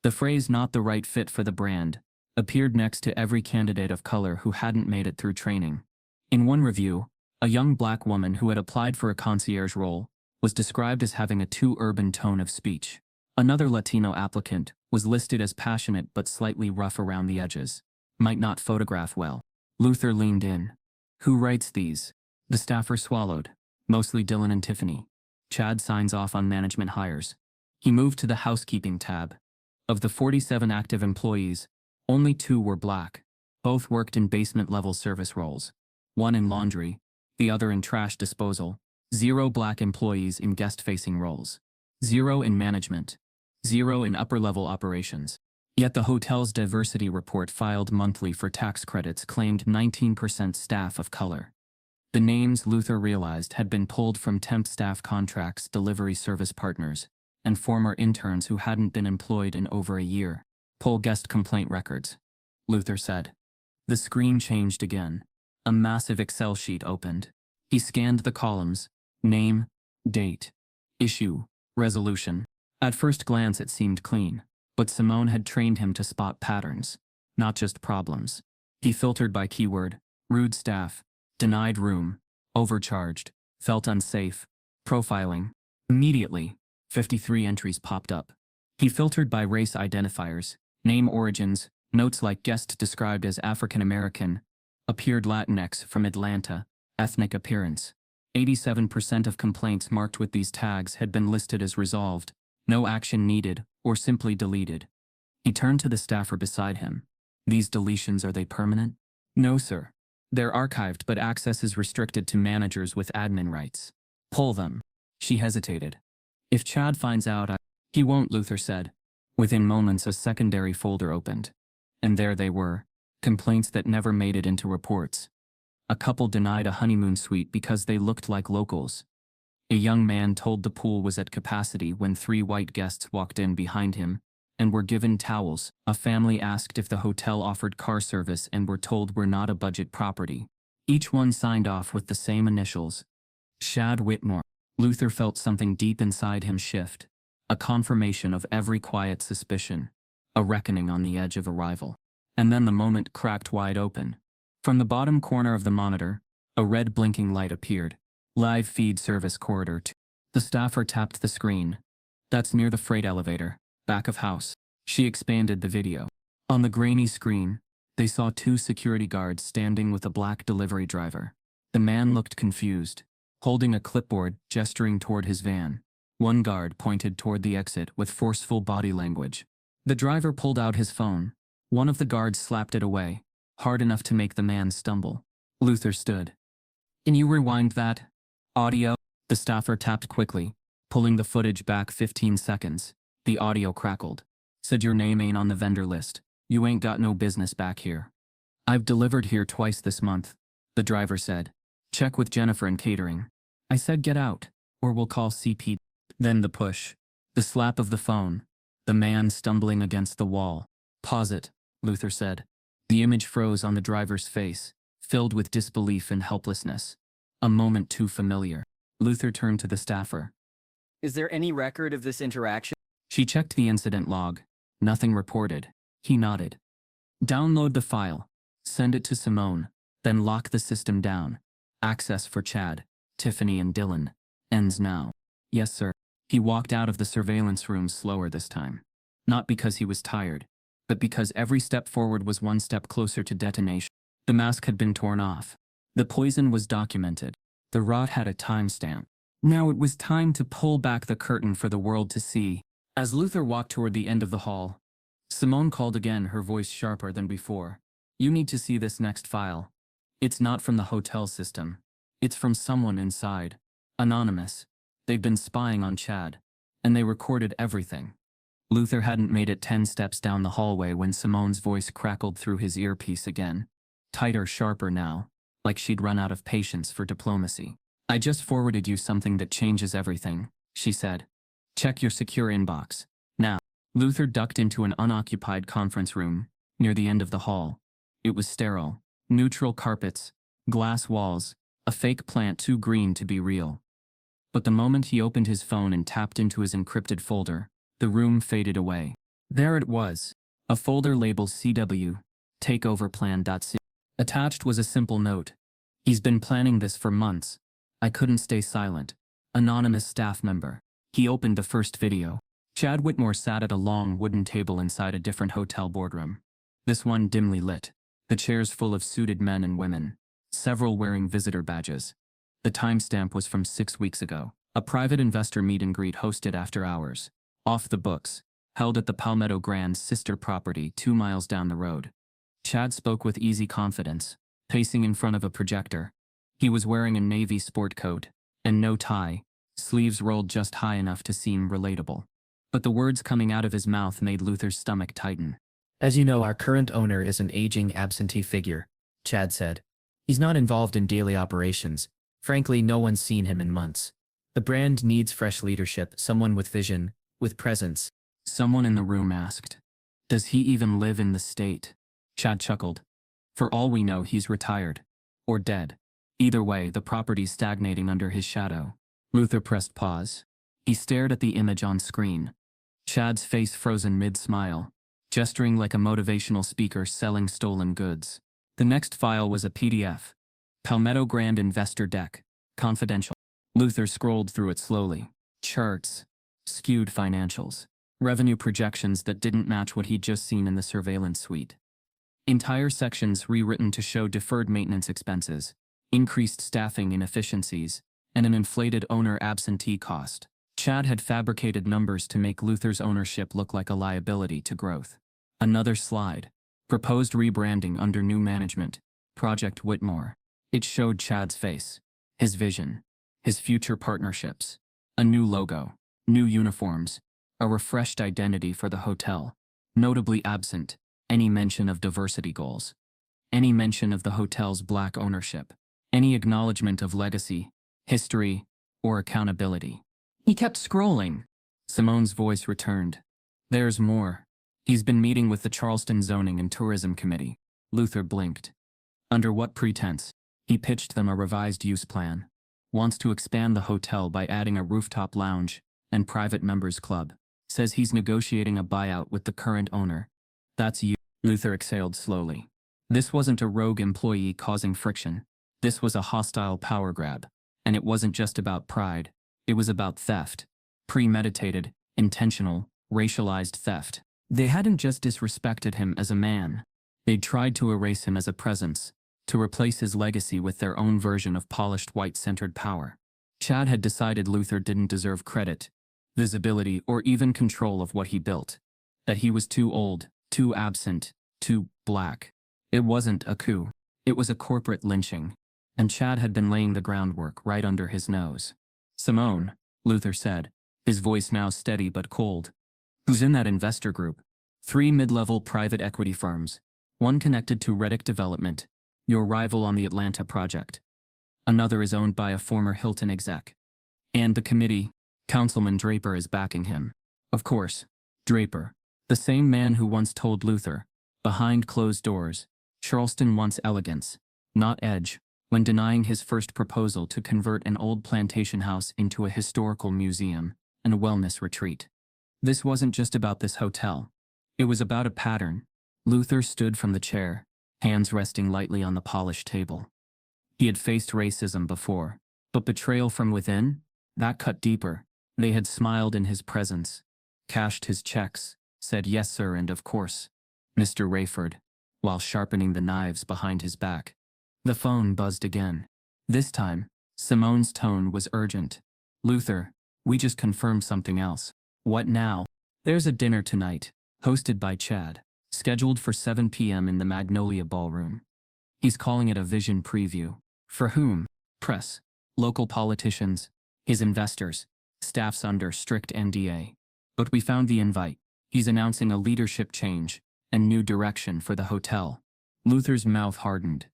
The phrase "not the right fit for the brand" appeared next to every candidate of color who hadn't made it through training. In one review, a young black woman who had applied for a concierge role was described as having a too urban tone of speech. Another Latino applicant was listed as passionate but slightly rough around the edges. Might not photograph well. Luther leaned in. Who writes these? The staffer swallowed. Mostly Dylan and Tiffany. Chad signs off on management hires. He moved to the housekeeping tab. Of the 47 active employees, only 2 were black. Both worked in basement-level service roles. One in laundry, the other in trash disposal. 0 black employees in guest-facing roles. 0 in management. 0 in upper-level operations. Yet the hotel's diversity report filed monthly for tax credits claimed 19% staff of color. The names, Luther realized, had been pulled from temp staff contracts, delivery service partners, and former interns who hadn't been employed in over a year. Pull guest complaint records, Luther said. The screen changed again. A massive Excel sheet opened. He scanned the columns. Name, date, issue, resolution. At first glance it seemed clean, but Simone had trained him to spot patterns, not just problems. He filtered by keyword: rude staff, denied room, overcharged, felt unsafe, profiling. Immediately, 53 entries popped up. He filtered by race identifiers, name origins, notes like guest described as African American, appeared Latinx from Atlanta, ethnic appearance. 87% of complaints marked with these tags had been listed as resolved, no action needed, or simply deleted. He turned to the staffer beside him. These deletions, are they permanent? No, sir. They're archived, but access is restricted to managers with admin rights. Pull them. She hesitated. If Chad finds out, He won't, Luther said. Within moments a secondary folder opened. And there they were, complaints that never made it into reports. A couple denied a honeymoon suite because they looked like locals. A young man told the pool was at capacity when 3 white guests walked in behind him and were given towels. A family asked if the hotel offered car service and were told we're not a budget property. Each one signed off with the same initials. Chad Whitmore. Luther felt something deep inside him shift. A confirmation of every quiet suspicion. A reckoning on the edge of arrival. And then the moment cracked wide open. From the bottom corner of the monitor, a red blinking light appeared. Live feed service corridor 2. The staffer tapped the screen. That's near the freight elevator, back of house. She expanded the video. On the grainy screen, they saw 2 security guards standing with a black delivery driver. The man looked confused, holding a clipboard, gesturing toward his van. One guard pointed toward the exit with forceful body language. The driver pulled out his phone. One of the guards slapped it away, hard enough to make the man stumble. Luther stood. Can you rewind that? Audio? The staffer tapped quickly, pulling the footage back 15 seconds. The audio crackled. Said your name ain't on the vendor list. You ain't got no business back here. I've delivered here twice this month, the driver said. Check with Jennifer and catering. I said get out, or we'll call CP. Then the push. The slap of the phone. The man stumbling against the wall. Pause it, Luther said. The image froze on the driver's face, filled with disbelief and helplessness. A moment too familiar. Luther turned to the staffer. Is there any record of this interaction? She checked the incident log. Nothing reported. He nodded. Download the file. Send it to Simone. Then lock the system down. Access for Chad, Tiffany and Dylan. Ends now. Yes, sir. He walked out of the surveillance room slower this time. Not because he was tired, but because every step forward was one step closer to detonation. The mask had been torn off. The poison was documented. The rot had a timestamp. Now it was time to pull back the curtain for the world to see. As Luther walked toward the end of the hall, Simone called again, her voice sharper than before. You need to see this next file. It's not from the hotel system. It's from someone inside. Anonymous. They've been spying on Chad. And they recorded everything. Luther hadn't made it 10 steps down the hallway when Simone's voice crackled through his earpiece again. Tighter, sharper now, like she'd run out of patience for diplomacy. I just forwarded you something that changes everything, she said. Check your secure inbox. Now. Luther ducked into an unoccupied conference room, near the end of the hall. It was sterile. Neutral carpets, glass walls, a fake plant too green to be real. But the moment he opened his phone and tapped into his encrypted folder, the room faded away. There it was. A folder labeled CW, takeoverplan.c. Attached was a simple note. He's been planning this for months. I couldn't stay silent. Anonymous staff member. He opened the first video. Chad Whitmore sat at a long wooden table inside a different hotel boardroom. This one dimly lit. The chairs full of suited men and women. Several wearing visitor badges. The timestamp was from 6 weeks ago. A private investor meet and greet hosted after hours. Off the books. Held at the Palmetto Grand's sister property 2 miles down the road. Chad spoke with easy confidence, pacing in front of a projector. He was wearing a navy sport coat, and no tie, sleeves rolled just high enough to seem relatable. But the words coming out of his mouth made Luther's stomach tighten. As you know, our current owner is an aging absentee figure, Chad said. He's not involved in daily operations. Frankly, no one's seen him in months. The brand needs fresh leadership, someone with vision, with presence. Someone in the room asked. Does he even live in the state? Chad chuckled. For all we know, he's retired. Or dead. Either way, the property's stagnating under his shadow. Luther pressed pause. He stared at the image on screen. Chad's face frozen mid-smile, gesturing like a motivational speaker selling stolen goods. The next file was a PDF. Palmetto Grand Investor Deck. Confidential. Luther scrolled through it slowly. Charts. Skewed financials. Revenue projections that didn't match what he'd just seen in the surveillance suite. Entire sections rewritten to show deferred maintenance expenses, increased staffing inefficiencies, and an inflated owner absentee cost. Chad had fabricated numbers to make Luther's ownership look like a liability to growth. Another slide. Proposed rebranding under new management. Project Whitmore. It showed Chad's face. His vision. His future partnerships. A new logo. New uniforms. A refreshed identity for the hotel. Notably absent any mention of diversity goals. Any mention of the hotel's black ownership. Any acknowledgement of legacy, history, or accountability. He kept scrolling. Simone's voice returned. There's more. He's been meeting with the Charleston Zoning and Tourism Committee. Luther blinked. Under what pretense? He pitched them a revised use plan. Wants to expand the hotel by adding a rooftop lounge and private members club. Says he's negotiating a buyout with the current owner. That's you. Luther exhaled slowly. This wasn't a rogue employee causing friction. This was a hostile power grab. And it wasn't just about pride. It was about theft. Premeditated, intentional, racialized theft. They hadn't just disrespected him as a man. They'd tried to erase him as a presence, to replace his legacy with their own version of polished white-centered power. Chad had decided Luther didn't deserve credit, visibility, or even control of what he built. that he was too old, too absent, too black. It wasn't a coup. It was a corporate lynching. And Chad had been laying the groundwork right under his nose. Simone, Luther said, his voice now steady but cold. Who's in that investor group? 3 mid-level private equity firms. One connected to Reddick Development, your rival on the Atlanta project. Another is owned by a former Hilton exec. And the committee, Councilman Draper is backing him. Of course, Draper, the same man who once told Luther, behind closed doors, Charleston wants elegance, not edge, when denying his first proposal to convert an old plantation house into a historical museum and a wellness retreat. This wasn't just about this hotel. It was about a pattern. Luther stood from the chair, hands resting lightly on the polished table. He had faced racism before, but betrayal from within? That cut deeper. They had smiled in his presence, cashed his checks, said yes sir and of course, Mr. Rayford, while sharpening the knives behind his back. The phone buzzed again. This time, Simone's tone was urgent. Luther, we just confirmed something else. What now? There's a dinner tonight, hosted by Chad, scheduled for 7 p.m. in the Magnolia Ballroom. He's calling it a vision preview. For whom? Press, local politicians, his investors, staffs under strict NDA. But we found the invite. He's announcing a leadership change and new direction for the hotel. Luther's mouth hardened.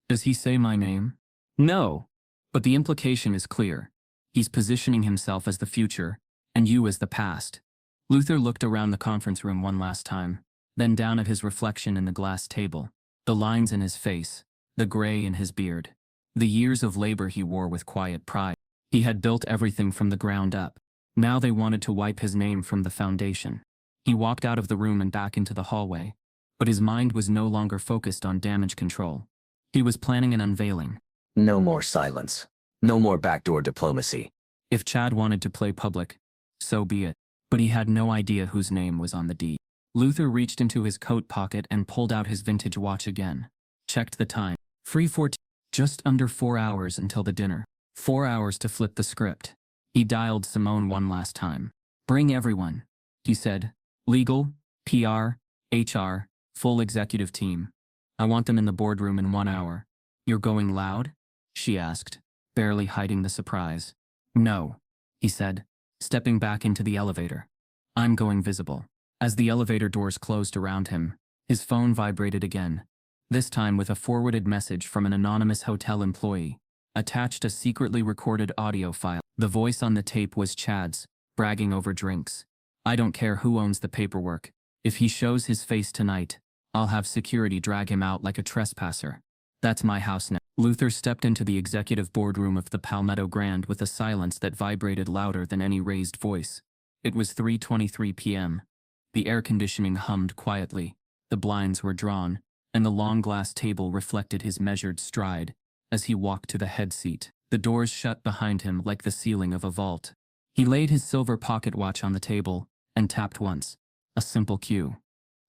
Does he say my name? No. But the implication is clear. He's positioning himself as the future, and you as the past. Luther looked around the conference room one last time, then down at his reflection in the glass table. The lines in his face, the gray in his beard. The years of labor he wore with quiet pride. He had built everything from the ground up. Now they wanted to wipe his name from the foundation. He walked out of the room and back into the hallway. But his mind was no longer focused on damage control. He was planning an unveiling. No more silence. No more backdoor diplomacy. If Chad wanted to play public, so be it. But he had no idea whose name was on the deed. Luther reached into his coat pocket and pulled out his vintage watch again. Checked the time. 3:14. Just under 4 hours until the dinner. 4 hours to flip the script. He dialed Simone one last time. Bring everyone, he said. Legal, PR, HR, full executive team. I want them in the boardroom in 1 hour. You're going loud? She asked, barely hiding the surprise. No, he said, stepping back into the elevator. I'm going visible. As the elevator doors closed around him, his phone vibrated again, this time with a forwarded message from an anonymous hotel employee, attached a secretly recorded audio file. The voice on the tape was Chad's, bragging over drinks. I don't care who owns the paperwork. If he shows his face tonight, I'll have security drag him out like a trespasser. That's my house now. Luther stepped into the executive boardroom of the Palmetto Grand with a silence that vibrated louder than any raised voice. It was 3:23 p.m. The air conditioning hummed quietly, the blinds were drawn, and the long glass table reflected his measured stride as he walked to the head seat. The doors shut behind him like the ceiling of a vault. He laid his silver pocket watch on the table and tapped once. A simple cue.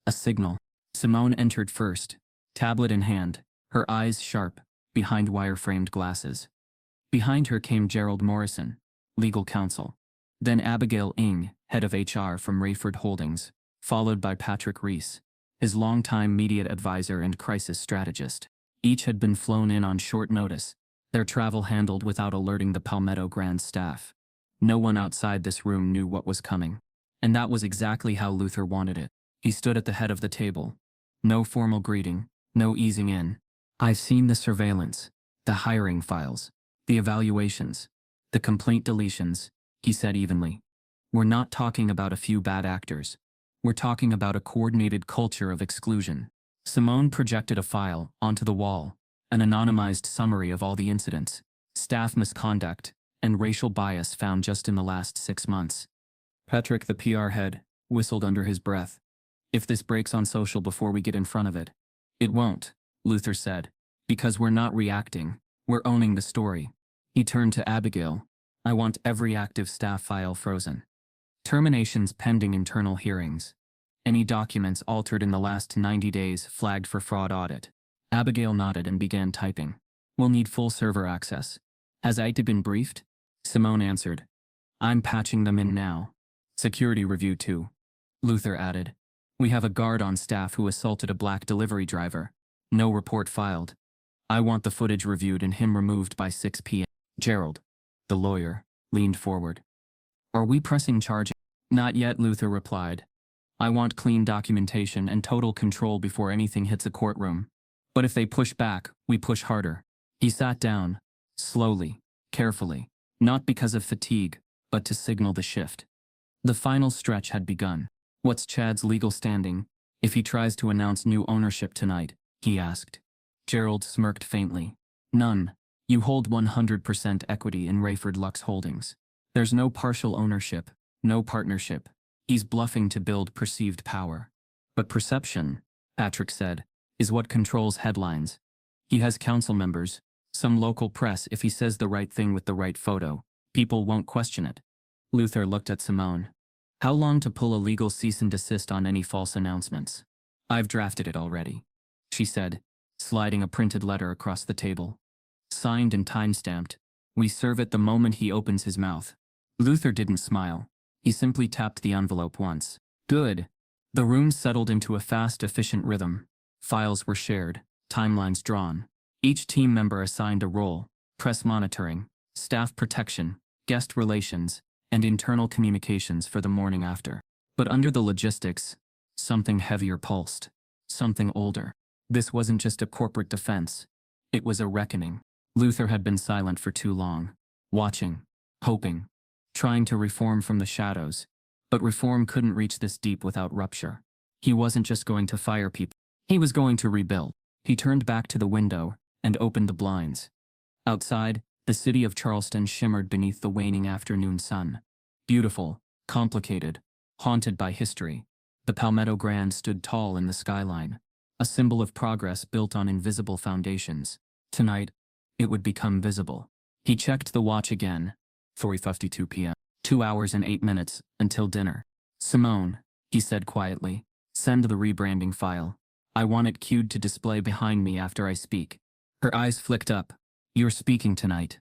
A signal. Simone entered first, tablet in hand, her eyes sharp, behind wire-framed glasses. Behind her came Gerald Morrison, legal counsel. Then Abigail Ng, head of HR from Rayford Holdings, followed by Patrick Reese, his longtime media advisor and crisis strategist. Each had been flown in on short notice, their travel handled without alerting the Palmetto Grand staff. No one outside this room knew what was coming. And that was exactly how Luther wanted it. He stood at the head of the table. No formal greeting, no easing in. I've seen the surveillance, the hiring files, the evaluations, the complaint deletions, he said evenly. We're not talking about a few bad actors. We're talking about a coordinated culture of exclusion. Simone projected a file onto the wall, an anonymized summary of all the incidents, staff misconduct, and racial bias found just in the last 6 months. Patrick, the PR head, whistled under his breath. If this breaks on social before we get in front of it. It won't, Luther said, because we're not reacting, we're owning the story. He turned to Abigail. I want every active staff file frozen. Terminations pending internal hearings. Any documents altered in the last 90 days flagged for fraud audit. Abigail nodded and began typing. We'll need full server access. Has IT been briefed? Simone answered. I'm patching them in now. Security review too. Luther added. We have a guard on staff who assaulted a black delivery driver. No report filed. I want the footage reviewed and him removed by 6 p.m. Gerald, the lawyer, leaned forward. Are we pressing charges? Not yet, Luther replied. I want clean documentation and total control before anything hits a courtroom. But if they push back, we push harder. He sat down, slowly, carefully, not because of fatigue, but to signal the shift. The final stretch had begun. What's Chad's legal standing if he tries to announce new ownership tonight? He asked. Gerald smirked faintly. None. You hold 100% equity in Rayford Lux Holdings. There's no partial ownership, no partnership. He's bluffing to build perceived power. But perception, Patrick said, is what controls headlines. He has council members, some local press. If he says the right thing with the right photo, people won't question it. Luther looked at Simone. How long to pull a legal cease and desist on any false announcements? I've drafted it already, she said, sliding a printed letter across the table. Signed and time-stamped. We serve it the moment he opens his mouth. Luther didn't smile. He simply tapped the envelope once. Good. The room settled into a fast, efficient rhythm. Files were shared, timelines drawn. Each team member assigned a role: press monitoring, staff protection, guest relations, and internal communications for the morning after. But under the logistics, something heavier pulsed. Something older. This wasn't just a corporate defense. It was a reckoning. Luther had been silent for too long. Watching. Hoping. Trying to reform from the shadows. But reform couldn't reach this deep without rupture. He wasn't just going to fire people. He was going to rebuild. He turned back to the window and opened the blinds. Outside, the city of Charleston shimmered beneath the waning afternoon sun. Beautiful, complicated, haunted by history. The Palmetto Grand stood tall in the skyline, a symbol of progress built on invisible foundations. Tonight, it would become visible. He checked the watch again. 3:52 p.m. 2 hours and 8 minutes until dinner. Simone, he said quietly, send the rebranding file. I want it queued to display behind me after I speak. Her eyes flicked up. You're speaking tonight.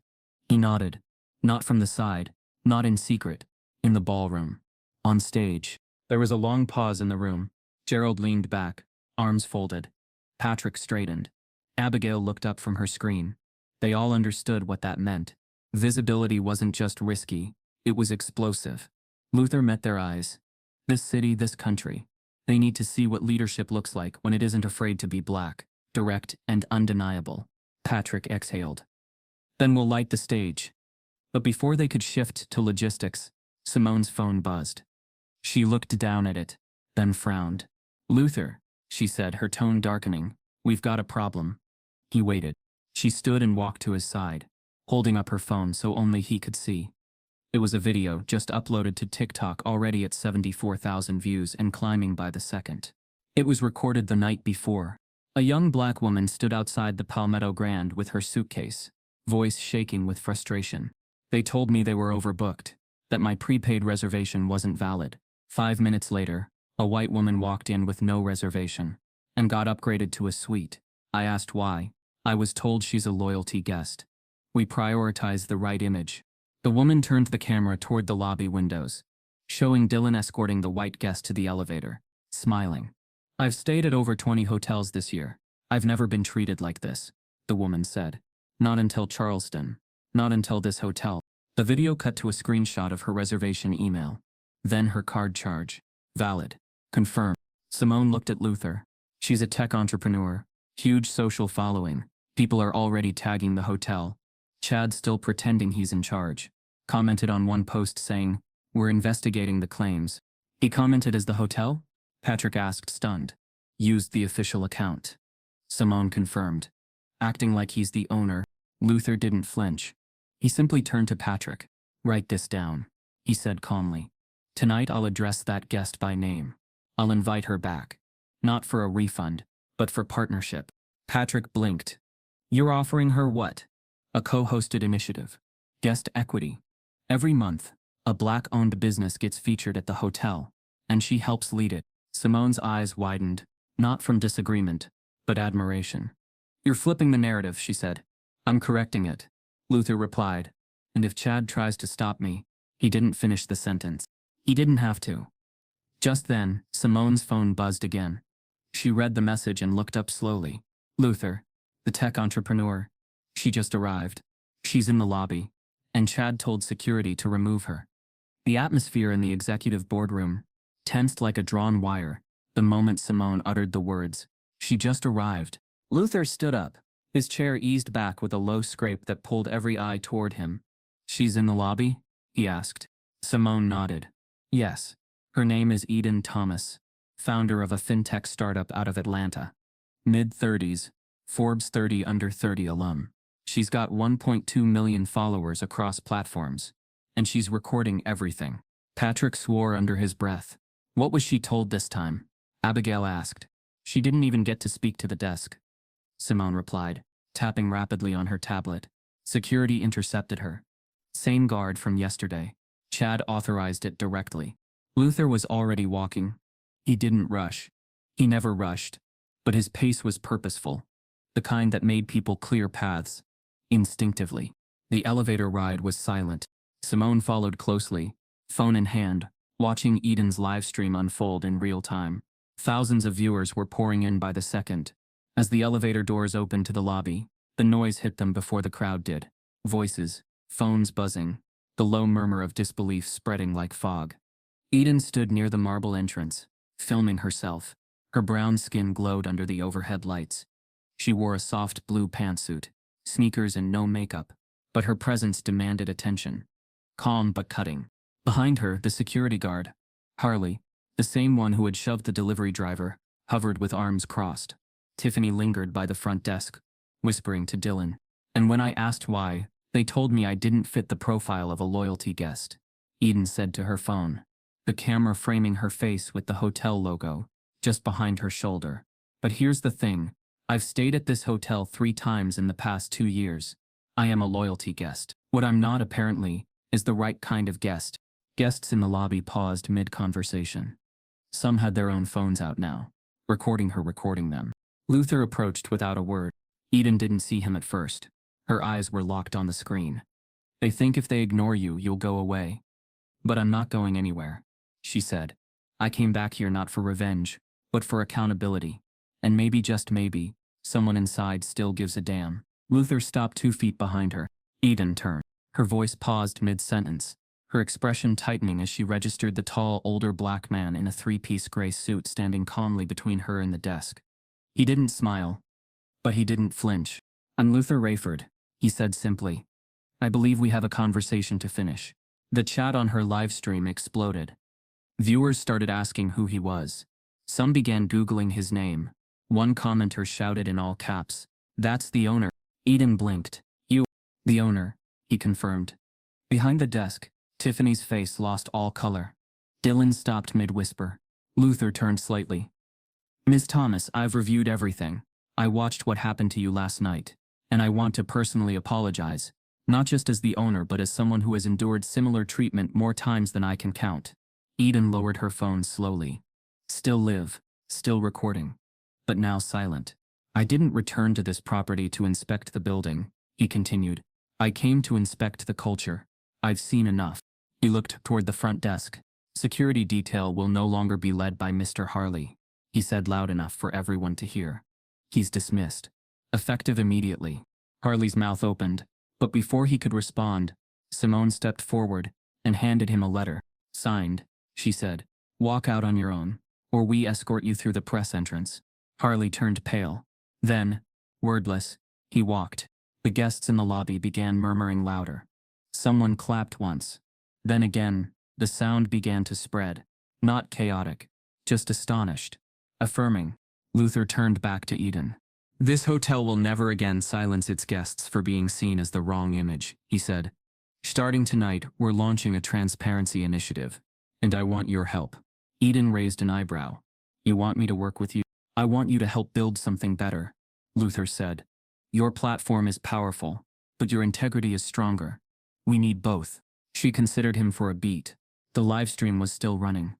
He nodded. Not from the side, not in secret, in the ballroom. On stage. There was a long pause in the room. Gerald leaned back, arms folded. Patrick straightened. Abigail looked up from her screen. They all understood what that meant. Visibility wasn't just risky, it was explosive. Luther met their eyes. This city, this country. They need to see what leadership looks like when it isn't afraid to be black, direct, and undeniable. Patrick exhaled. Then we'll light the stage. But before they could shift to logistics, Simone's phone buzzed. She looked down at it, then frowned. Luther, she said, her tone darkening, we've got a problem. He waited. She stood and walked to his side, holding up her phone so only he could see. It was a video just uploaded to TikTok, already at 74,000 views and climbing by the second. It was recorded the night before. A young black woman stood outside the Palmetto Grand with her suitcase, voice shaking with frustration. They told me they were overbooked, that my prepaid reservation wasn't valid. 5 minutes later, a white woman walked in with no reservation and got upgraded to a suite. I asked why. I was told she's a loyalty guest. We prioritize the right image. The woman turned the camera toward the lobby windows, showing Dylan escorting the white guest to the elevator, smiling. I've stayed at over 20 hotels this year. I've never been treated like this, the woman said. Not until Charleston. Not until this hotel. The video cut to a screenshot of her reservation email. Then her card charge. Valid. Confirmed. Simone looked at Luther. She's a tech entrepreneur. Huge social following. People are already tagging the hotel. Chad, still pretending he's in charge, commented on one post saying, we're investigating the claims. He commented as the hotel? Patrick asked, stunned. Used the official account. Simone confirmed. Acting like he's the owner, Luther didn't flinch. He simply turned to Patrick. Write this down, he said calmly. Tonight I'll address that guest by name. I'll invite her back. Not for a refund, but for partnership. Patrick blinked. You're offering her what? A co-hosted initiative. Guest equity. Every month, a black-owned business gets featured at the hotel, and she helps lead it. Simone's eyes widened, not from disagreement, but admiration. You're flipping the narrative, she said. I'm correcting it, Luther replied. And if Chad tries to stop me, he didn't finish the sentence. He didn't have to. Just then, Simone's phone buzzed again. She read the message and looked up slowly. Luther, the tech entrepreneur. She just arrived. She's in the lobby. And Chad told security to remove her. The atmosphere in the executive boardroom tensed like a drawn wire the moment Simone uttered the words, "She just arrived." Luther stood up. His chair eased back with a low scrape that pulled every eye toward him. "She's in the lobby?" he asked. Simone nodded. "Yes. Her name is Eden Thomas, founder of a fintech startup out of Atlanta. Mid-30s, Forbes 30 under 30 alum. She's got 1.2 million followers across platforms. And she's recording everything." Patrick swore under his breath. "What was she told this time?" Abigail asked. "She didn't even get to speak to the desk," Simone replied, tapping rapidly on her tablet. Security intercepted her. "Same guard from yesterday." Chad authorized it directly. Luther was already walking. He didn't rush. He never rushed. But his pace was purposeful. The kind that made people clear paths. Instinctively. The elevator ride was silent. Simone followed closely, phone in hand, watching Eden's livestream unfold in real time. Thousands of viewers were pouring in by the second. As the elevator doors opened to the lobby, the noise hit them before the crowd did. Voices, phones buzzing, the low murmur of disbelief spreading like fog. Eden stood near the marble entrance, filming herself. Her brown skin glowed under the overhead lights. She wore a soft blue pantsuit, sneakers and no makeup, but her presence demanded attention. Calm but cutting. Behind her, the security guard, Harley, the same one who had shoved the delivery driver, hovered with arms crossed. Tiffany lingered by the front desk, whispering to Dylan. "And when I asked why, they told me I didn't fit the profile of a loyalty guest," Eden said to her phone, the camera framing her face with the hotel logo, just behind her shoulder. "But here's the thing. I've stayed at this hotel 3 times in the past 2 years. I am a loyalty guest. What I'm not, apparently, is the right kind of guest." Guests in the lobby paused mid-conversation. Some had their own phones out now, recording them. Luther approached without a word. Eden didn't see him at first. Her eyes were locked on the screen. "They think if they ignore you, you'll go away. But I'm not going anywhere," she said. "I came back here not for revenge, but for accountability. And maybe, just maybe, someone inside still gives a damn." Luther stopped 2 feet behind her. Eden turned. Her voice paused mid-sentence, her expression tightening as she registered the tall, older black man in a 3-piece gray suit standing calmly between her and the desk. He didn't smile, but he didn't flinch. "I'm Luther Rayford," he said simply. "I believe we have a conversation to finish." The chat on her live stream exploded. Viewers started asking who he was. Some began Googling his name. One commenter shouted in all caps, "That's the owner." Eden blinked. "You, the owner," he confirmed. Behind the desk, Tiffany's face lost all color. Dylan stopped mid-whisper. Luther turned slightly. "Ms. Thomas, I've reviewed everything. I watched what happened to you last night, and I want to personally apologize, not just as the owner but as someone who has endured similar treatment more times than I can count." Eden lowered her phone slowly. Still live, still recording, but now silent. "I didn't return to this property to inspect the building," he continued. "I came to inspect the culture. I've seen enough." He looked toward the front desk. "Security detail will no longer be led by Mr. Harley," he said loud enough for everyone to hear. "He's dismissed. Effective immediately." Harley's mouth opened, but before he could respond, Simone stepped forward and handed him a letter. "Signed," she said. "Walk out on your own, or we escort you through the press entrance." Harley turned pale. Then, wordless, he walked. The guests in the lobby began murmuring louder. Someone clapped once. Then again, the sound began to spread. Not chaotic, just astonished. Affirming. Luther turned back to Eden. "This hotel will never again silence its guests for being seen as the wrong image," he said. "Starting tonight, we're launching a transparency initiative, and I want your help." Eden raised an eyebrow. "You want me to work with you?" "I want you to help build something better," Luther said. "Your platform is powerful, but your integrity is stronger. We need both." She considered him for a beat. The livestream was still running.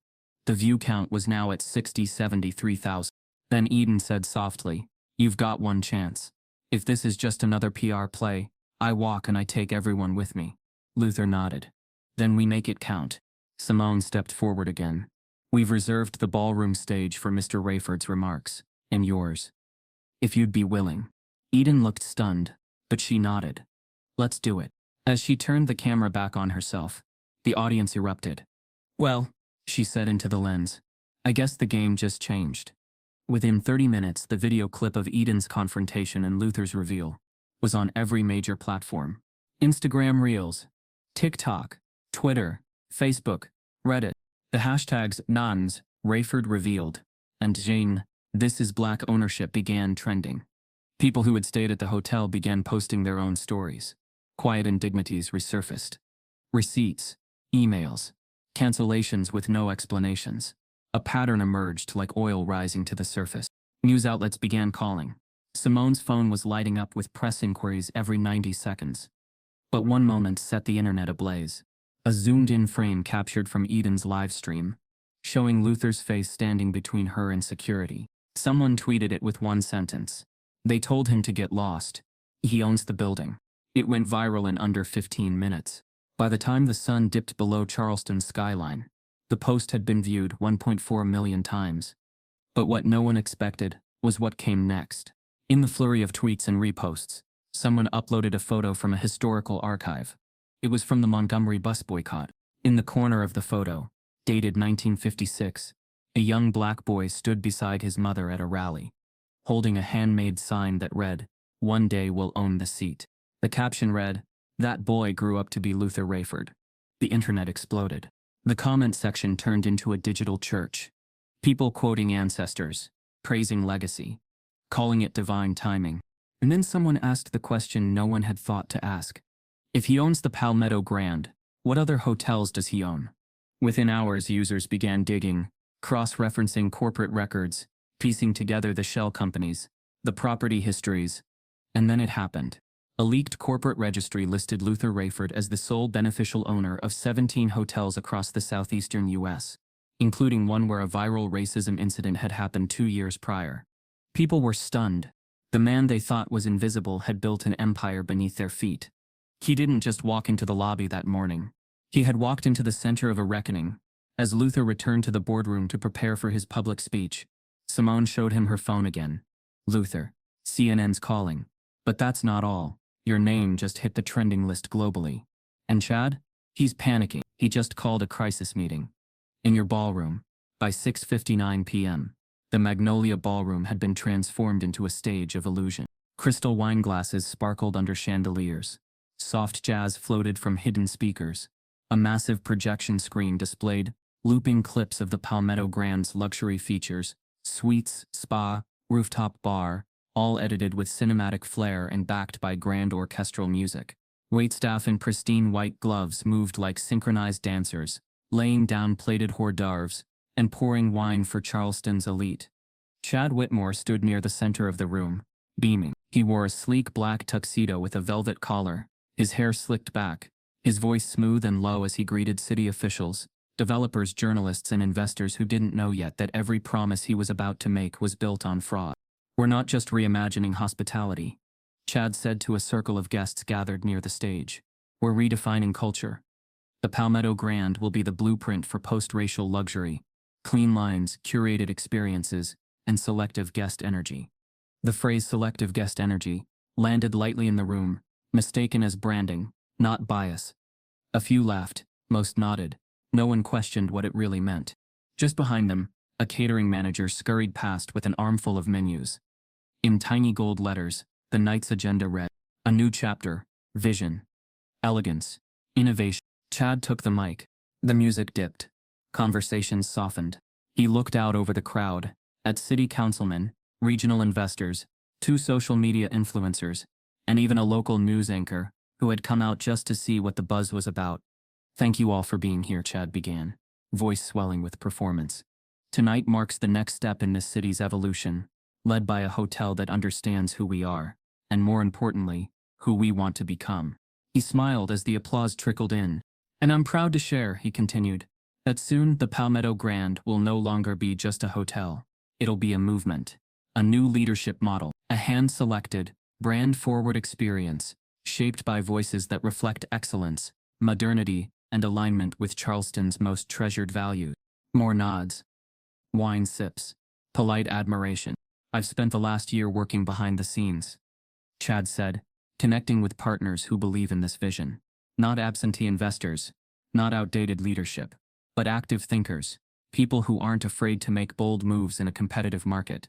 The view count was now at 73,000. Then Eden said softly, "You've got one chance. If this is just another PR play, I walk and I take everyone with me." Luther nodded. "Then we make it count." Simone stepped forward again. We've reserved the ballroom stage for Mr. Rayford's remarks, and yours. If you'd be willing. Eden looked stunned, but she nodded. Let's do it. As she turned the camera back on herself, the audience erupted. Well, she said into the lens, I guess the game just changed. Within 30 minutes, the video clip of Eden's confrontation and Luther's reveal was on every major platform. Instagram Reels, TikTok, Twitter, Facebook, Reddit. The hashtags Nans, Rayford revealed, and Jane, this is black ownership began trending. People who had stayed at the hotel began posting their own stories. Quiet indignities resurfaced. Receipts, emails, cancellations with no explanations. A pattern emerged like oil rising to the surface. News outlets began calling. Simone's phone was lighting up with press inquiries every 90 seconds. But one moment set the internet ablaze. A zoomed-in frame captured from Eden's live stream, showing Luther's face standing between her and security. Someone tweeted it with one sentence. They told him to get lost. He owns the building. It went viral in under 15 minutes. By the time the sun dipped below Charleston's skyline, the post had been viewed 1.4 million times. But what no one expected was what came next. In the flurry of tweets and reposts, someone uploaded a photo from a historical archive. It was from the Montgomery bus boycott. In the corner of the photo, dated 1956, a young black boy stood beside his mother at a rally, holding a handmade sign that read, "One day we'll own the seat." The caption read, "That boy grew up to be Luther Rayford." The internet exploded. The comment section turned into a digital church. People quoting ancestors, praising legacy, calling it divine timing. And then someone asked the question no one had thought to ask. If he owns the Palmetto Grand, what other hotels does he own? Within hours, users began digging, cross-referencing corporate records, piecing together the shell companies, the property histories, and then it happened. A leaked corporate registry listed Luther Rayford as the sole beneficial owner of 17 hotels across the southeastern U.S., including one where a viral racism incident had happened 2 years prior. People were stunned. The man they thought was invisible had built an empire beneath their feet. He didn't just walk into the lobby that morning. He had walked into the center of a reckoning. As Luther returned to the boardroom to prepare for his public speech, Simone showed him her phone again. Luther, CNN's calling. But that's not all. Your name just hit the trending list globally. And Chad? He's panicking. He just called a crisis meeting. In your ballroom. By 6:59 p.m., the Magnolia Ballroom had been transformed into a stage of illusion. Crystal wine glasses sparkled under chandeliers. Soft jazz floated from hidden speakers. A massive projection screen displayed looping clips of the Palmetto Grand's luxury features, suites, spa, rooftop bar, all edited with cinematic flair and backed by grand orchestral music. Waitstaff in pristine white gloves moved like synchronized dancers, laying down plated hors d'oeuvres and pouring wine for Charleston's elite. Chad Whitmore stood near the center of the room, beaming. He wore a sleek black tuxedo with a velvet collar, his hair slicked back, his voice smooth and low as he greeted city officials, developers, journalists, and investors who didn't know yet that every promise he was about to make was built on fraud. We're not just reimagining hospitality, Chad said to a circle of guests gathered near the stage. We're redefining culture. The Palmetto Grand will be the blueprint for post-racial luxury, clean lines, curated experiences, and selective guest energy. The phrase selective guest energy landed lightly in the room, mistaken as branding, not bias. A few laughed, most nodded. No one questioned what it really meant. Just behind them, a catering manager scurried past with an armful of menus. In tiny gold letters, the night's agenda read, "A new chapter, vision, elegance, innovation." Chad took the mic. The music dipped. Conversations softened. He looked out over the crowd, at city councilmen, regional investors, 2 social media influencers, and even a local news anchor who had come out just to see what the buzz was about. "Thank you all for being here," Chad began, voice swelling with performance. "Tonight marks the next step in this city's evolution, led by a hotel that understands who we are, and more importantly, who we want to become." He smiled as the applause trickled in. "And I'm proud to share," he continued, "that soon the Palmetto Grand will no longer be just a hotel. It'll be a movement, a new leadership model, a hand-selected, brand-forward experience, shaped by voices that reflect excellence, modernity, and alignment with Charleston's most treasured values. More nods. Wine sips. Polite admiration. I've spent the last year working behind the scenes, Chad said, connecting with partners who believe in this vision. Not absentee investors, not outdated leadership, but active thinkers, people who aren't afraid to make bold moves in a competitive market.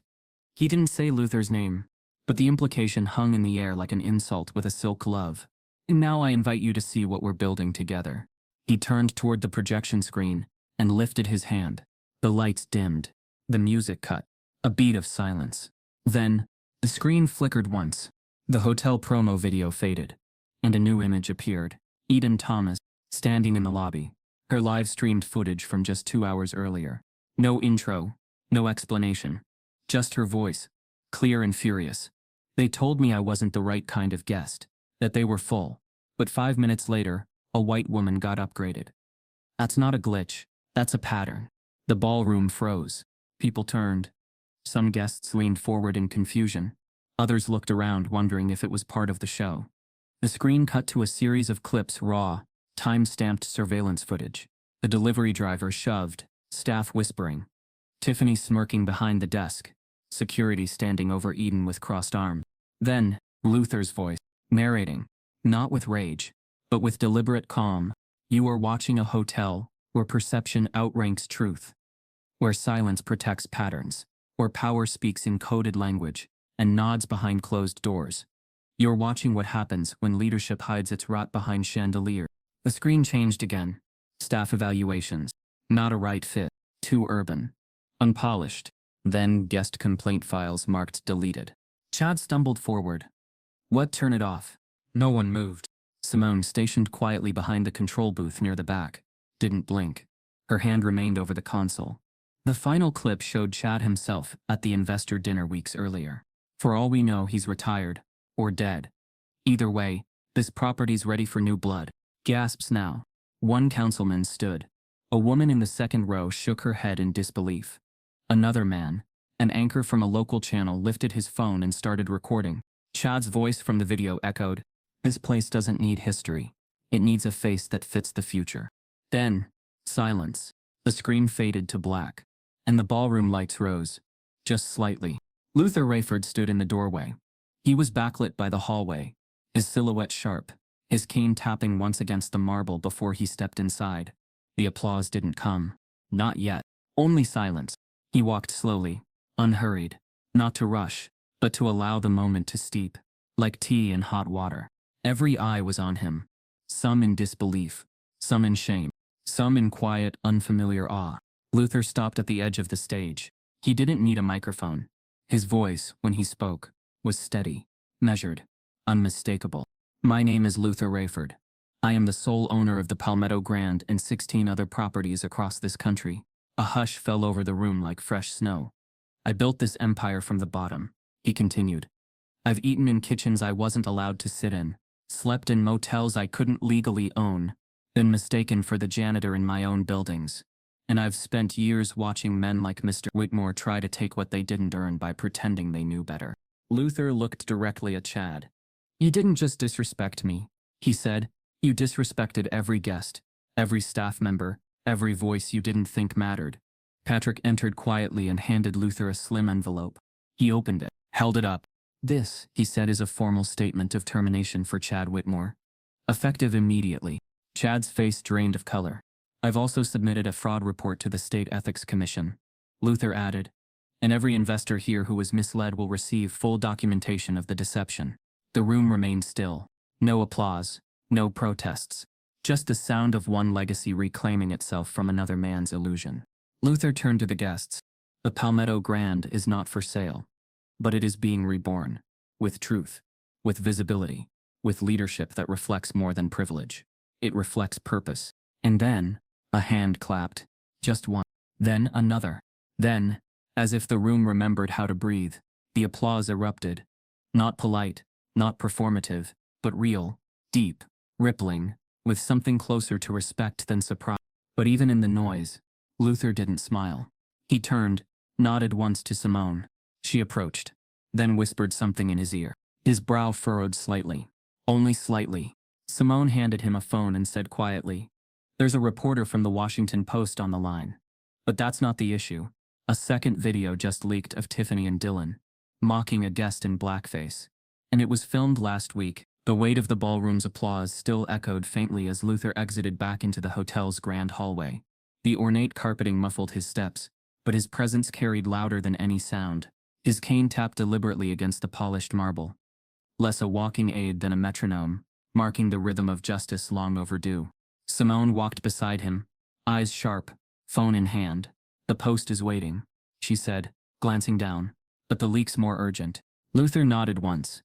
He didn't say Luther's name, but the implication hung in the air like an insult with a silk glove. And now I invite you to see what we're building together. He turned toward the projection screen and lifted his hand. The lights dimmed. The music cut. A beat of silence. Then, the screen flickered once. The hotel promo video faded, and a new image appeared. Eden Thomas, standing in the lobby. Her live-streamed footage from just 2 hours earlier. No intro, no explanation. Just her voice, clear and furious. They told me I wasn't the right kind of guest, that they were full. But 5 minutes later, a white woman got upgraded. That's not a glitch, that's a pattern. The ballroom froze. People turned. Some guests leaned forward in confusion. Others looked around wondering if it was part of the show. The screen cut to a series of clips, raw, time-stamped surveillance footage. The delivery driver shoved, staff whispering. Tiffany smirking behind the desk. Security standing over Eden with crossed arms. Then, Luther's voice, narrating, not with rage, but with deliberate calm. You are watching a hotel where perception outranks truth, where silence protects patterns, where power speaks in coded language and nods behind closed doors. You're watching what happens when leadership hides its rot behind chandeliers. The screen changed again. Staff evaluations. Not a right fit. Too urban. Unpolished. Then guest complaint files marked deleted. Chad stumbled forward. What? Turn it off. No one moved. Simone, stationed quietly behind the control booth near the back, didn't blink. Her hand remained over the console. The final clip showed Chad himself at the investor dinner weeks earlier. For all we know, he's retired. Or dead. Either way, this property's ready for new blood. Gasps now. One councilman stood. A woman in the second row shook her head in disbelief. Another man, an anchor from a local channel, lifted his phone and started recording. Chad's voice from the video echoed, "This place doesn't need history. It needs a face that fits the future." Then, silence. The screen faded to black, and the ballroom lights rose, just slightly. Luther Rayford stood in the doorway. He was backlit by the hallway, his silhouette sharp, his cane tapping once against the marble before he stepped inside. The applause didn't come. Not yet. Only silence. He walked slowly, unhurried, not to rush, but to allow the moment to steep, like tea in hot water. Every eye was on him, some in disbelief, some in shame, some in quiet, unfamiliar awe. Luther stopped at the edge of the stage. He didn't need a microphone. His voice, when he spoke, was steady, measured, unmistakable. My name is Luther Rayford. I am the sole owner of the Palmetto Grand and 16 other properties across this country. A hush fell over the room like fresh snow. I built this empire from the bottom, he continued. I've eaten in kitchens I wasn't allowed to sit in, slept in motels I couldn't legally own, been mistaken for the janitor in my own buildings. And I've spent years watching men like Mr. Whitmore try to take what they didn't earn by pretending they knew better. Luther looked directly at Chad. You didn't just disrespect me, he said. You disrespected every guest, every staff member, every voice you didn't think mattered. Patrick entered quietly and handed Luther a slim envelope. He opened it, held it up. This, he said, is a formal statement of termination for Chad Whitmore. Effective immediately. Chad's face drained of color. I've also submitted a fraud report to the State Ethics Commission, Luther added, and every investor here who was misled will receive full documentation of the deception. The room remained still. No applause, no protests, just the sound of one legacy reclaiming itself from another man's illusion. Luther turned to the guests. The Palmetto Grand is not for sale, but it is being reborn, with truth, with visibility, with leadership that reflects more than privilege. It reflects purpose. And then, a hand clapped. Just one. Then another. Then, as if the room remembered how to breathe, the applause erupted. Not polite, not performative, but real, deep, rippling, with something closer to respect than surprise. But even in the noise, Luther didn't smile. He turned, nodded once to Simone. She approached, then whispered something in his ear. His brow furrowed slightly. Only slightly. Simone handed him a phone and said quietly, "There's a reporter from the Washington Post on the line. But that's not the issue. A second video just leaked of Tiffany and Dylan mocking a guest in blackface. And it was filmed last week. The weight of the ballroom's applause still echoed faintly as Luther exited back into the hotel's grand hallway. The ornate carpeting muffled his steps, but his presence carried louder than any sound. His cane tapped deliberately against the polished marble, less a walking aid than a metronome, marking the rhythm of justice long overdue. Simone walked beside him, eyes sharp, phone in hand. "The Post is waiting," she said, glancing down. "But the leak's more urgent." Luther nodded once.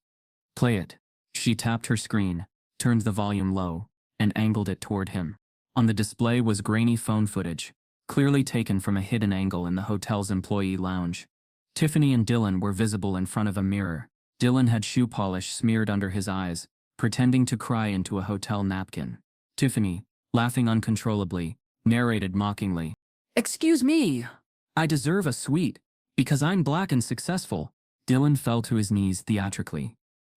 "Play it." She tapped her screen, turned the volume low, and angled it toward him. On the display was grainy phone footage, clearly taken from a hidden angle in the hotel's employee lounge. Tiffany and Dylan were visible in front of a mirror. Dylan had shoe polish smeared under his eyes, pretending to cry into a hotel napkin. Tiffany, laughing uncontrollably, narrated mockingly, Excuse me. "I deserve a suite, because I'm black and successful." Dylan fell to his knees theatrically,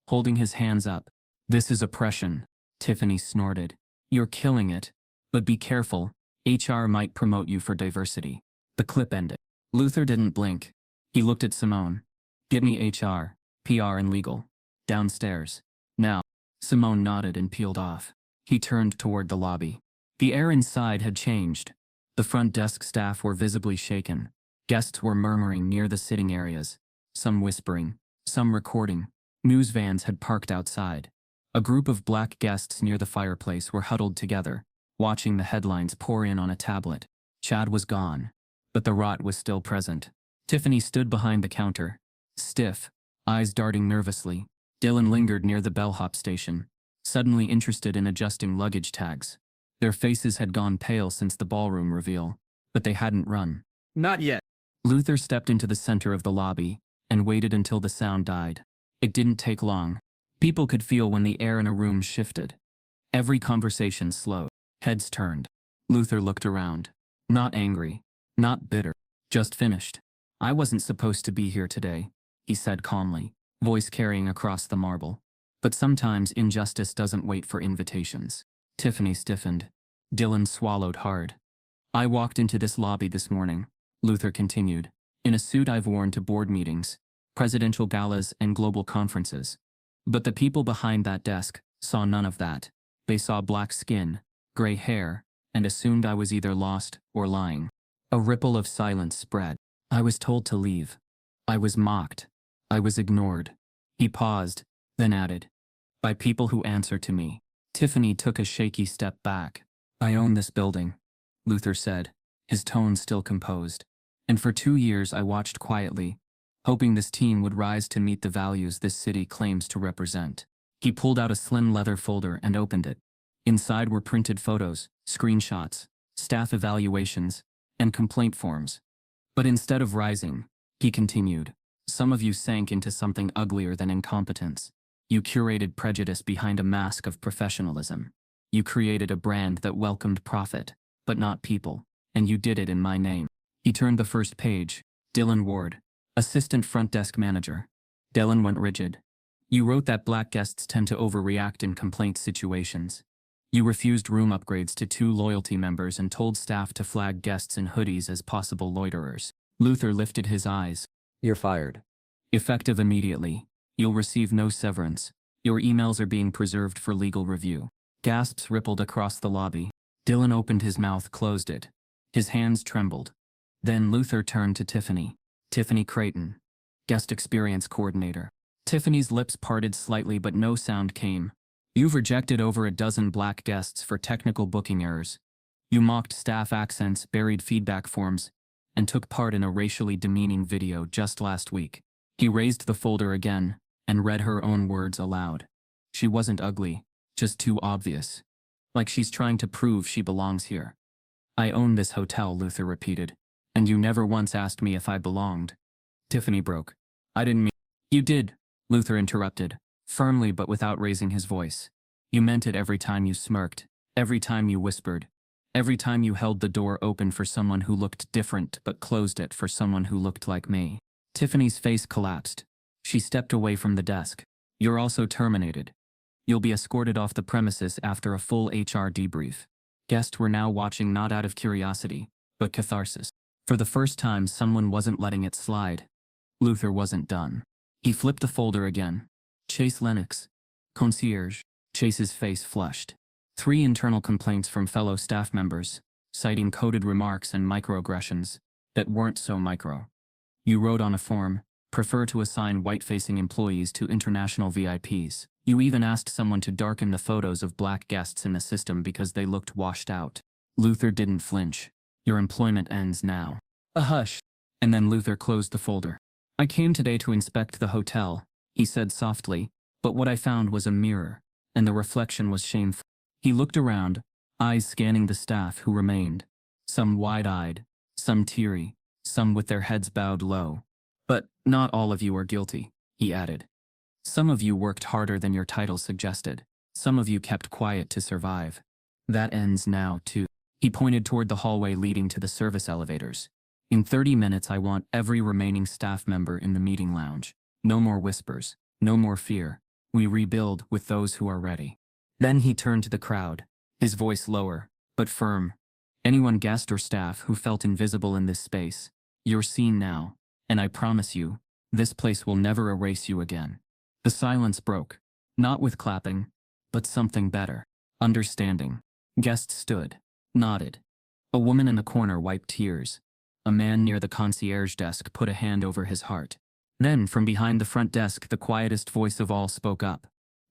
holding his hands up. "This is oppression," Tiffany snorted. "You're killing it. But be careful, HR might promote you for diversity." The clip ended. Luther didn't blink. He looked at Simone. "Get me HR, PR and legal. Downstairs. Now." Simone nodded and peeled off. He turned toward the lobby. The air inside had changed. The front desk staff were visibly shaken. Guests were murmuring near the sitting areas, some whispering, some recording. News vans had parked outside. A group of black guests near the fireplace were huddled together, watching the headlines pour in on a tablet. Chad was gone, but the rot was still present. Tiffany stood behind the counter, stiff, eyes darting nervously. Dylan lingered near the bellhop station, suddenly interested in adjusting luggage tags. Their faces had gone pale since the ballroom reveal, but they hadn't run. Not yet. Luther stepped into the center of the lobby and waited until the sound died. It didn't take long. People could feel when the air in a room shifted. Every conversation slowed. Heads turned. Luther looked around. Not angry, not bitter, just finished. "I wasn't supposed to be here today," he said calmly, voice carrying across the marble. "But sometimes injustice doesn't wait for invitations." Tiffany stiffened. Dylan swallowed hard. "I walked into this lobby this morning," Luther continued, "in a suit I've worn to board meetings, presidential galas, and global conferences. But the people behind that desk saw none of that. They saw black skin, gray hair, and assumed I was either lost or lying." A ripple of silence spread. "I was told to leave. I was mocked. I was ignored." He paused, then added, "By people who answer to me." Tiffany took a shaky step back. "I own this building," Luther said, his tone still composed. "And for 2 years I watched quietly, hoping this team would rise to meet the values this city claims to represent." He pulled out a slim leather folder and opened it. Inside were printed photos, screenshots, staff evaluations, and complaint forms. "But instead of rising," he continued, "some of you sank into something uglier than incompetence. You curated prejudice behind a mask of professionalism. You created a brand that welcomed profit, but not people, and you did it in my name." He turned the first page. Dylan Ward, assistant front desk manager. Dylan went rigid. "You wrote that black guests tend to overreact in complaint situations. You refused room upgrades to 2 loyalty members and told staff to flag guests in hoodies as possible loiterers." Luther lifted his eyes. You're fired. "Effective immediately. You'll receive no severance. Your emails are being preserved for legal review." Gasps rippled across the lobby. Dylan opened his mouth, closed it. His hands trembled. Then Luther turned to Tiffany. "Tiffany Creighton, guest experience coordinator." Tiffany's lips parted slightly, but no sound came. "You've rejected over a dozen black guests for technical booking errors. You mocked staff accents, buried feedback forms, and took part in a racially demeaning video just last week." He raised the folder again and read her own words aloud. "She wasn't ugly, just too obvious. Like she's trying to prove she belongs here." "I own this hotel," Luther repeated, "and you never once asked me if I belonged." Tiffany broke. "I didn't mean—" "You did," Luther interrupted, firmly but without raising his voice. "You meant it every time you smirked, every time you whispered, every time you held the door open for someone who looked different but closed it for someone who looked like me." Tiffany's face collapsed. She stepped away from the desk. "You're also terminated. You'll be escorted off the premises after a full HR debrief." Guests were now watching not out of curiosity, but catharsis. For the first time, someone wasn't letting it slide. Luther wasn't done. He flipped the folder again. Chase Lennox. Concierge. Chase's face flushed. 3 internal complaints from fellow staff members, citing coded remarks and microaggressions that weren't so micro. You wrote on a form, prefer to assign white-facing employees to international VIPs. You even asked someone to darken the photos of black guests in the system because they looked washed out. Luther didn't flinch. Your employment ends now. A hush. And then Luther closed the folder. I came today to inspect the hotel, he said softly, but what I found was a mirror, and the reflection was shameful. He looked around, eyes scanning the staff who remained, some wide-eyed, some teary, some with their heads bowed low. But not all of you are guilty, he added. Some of you worked harder than your title suggested. Some of you kept quiet to survive. That ends now, too. He pointed toward the hallway leading to the service elevators. In 30 minutes, I want every remaining staff member in the meeting lounge. No more whispers, no more fear. We rebuild with those who are ready. Then he turned to the crowd, his voice lower, but firm. Anyone guest or staff who felt invisible in this space, you're seen now, and I promise you, this place will never erase you again. The silence broke, not with clapping, but something better. Understanding. Guests stood, nodded. A woman in the corner wiped tears. A man near the concierge desk put a hand over his heart. Then, from behind the front desk, the quietest voice of all spoke up.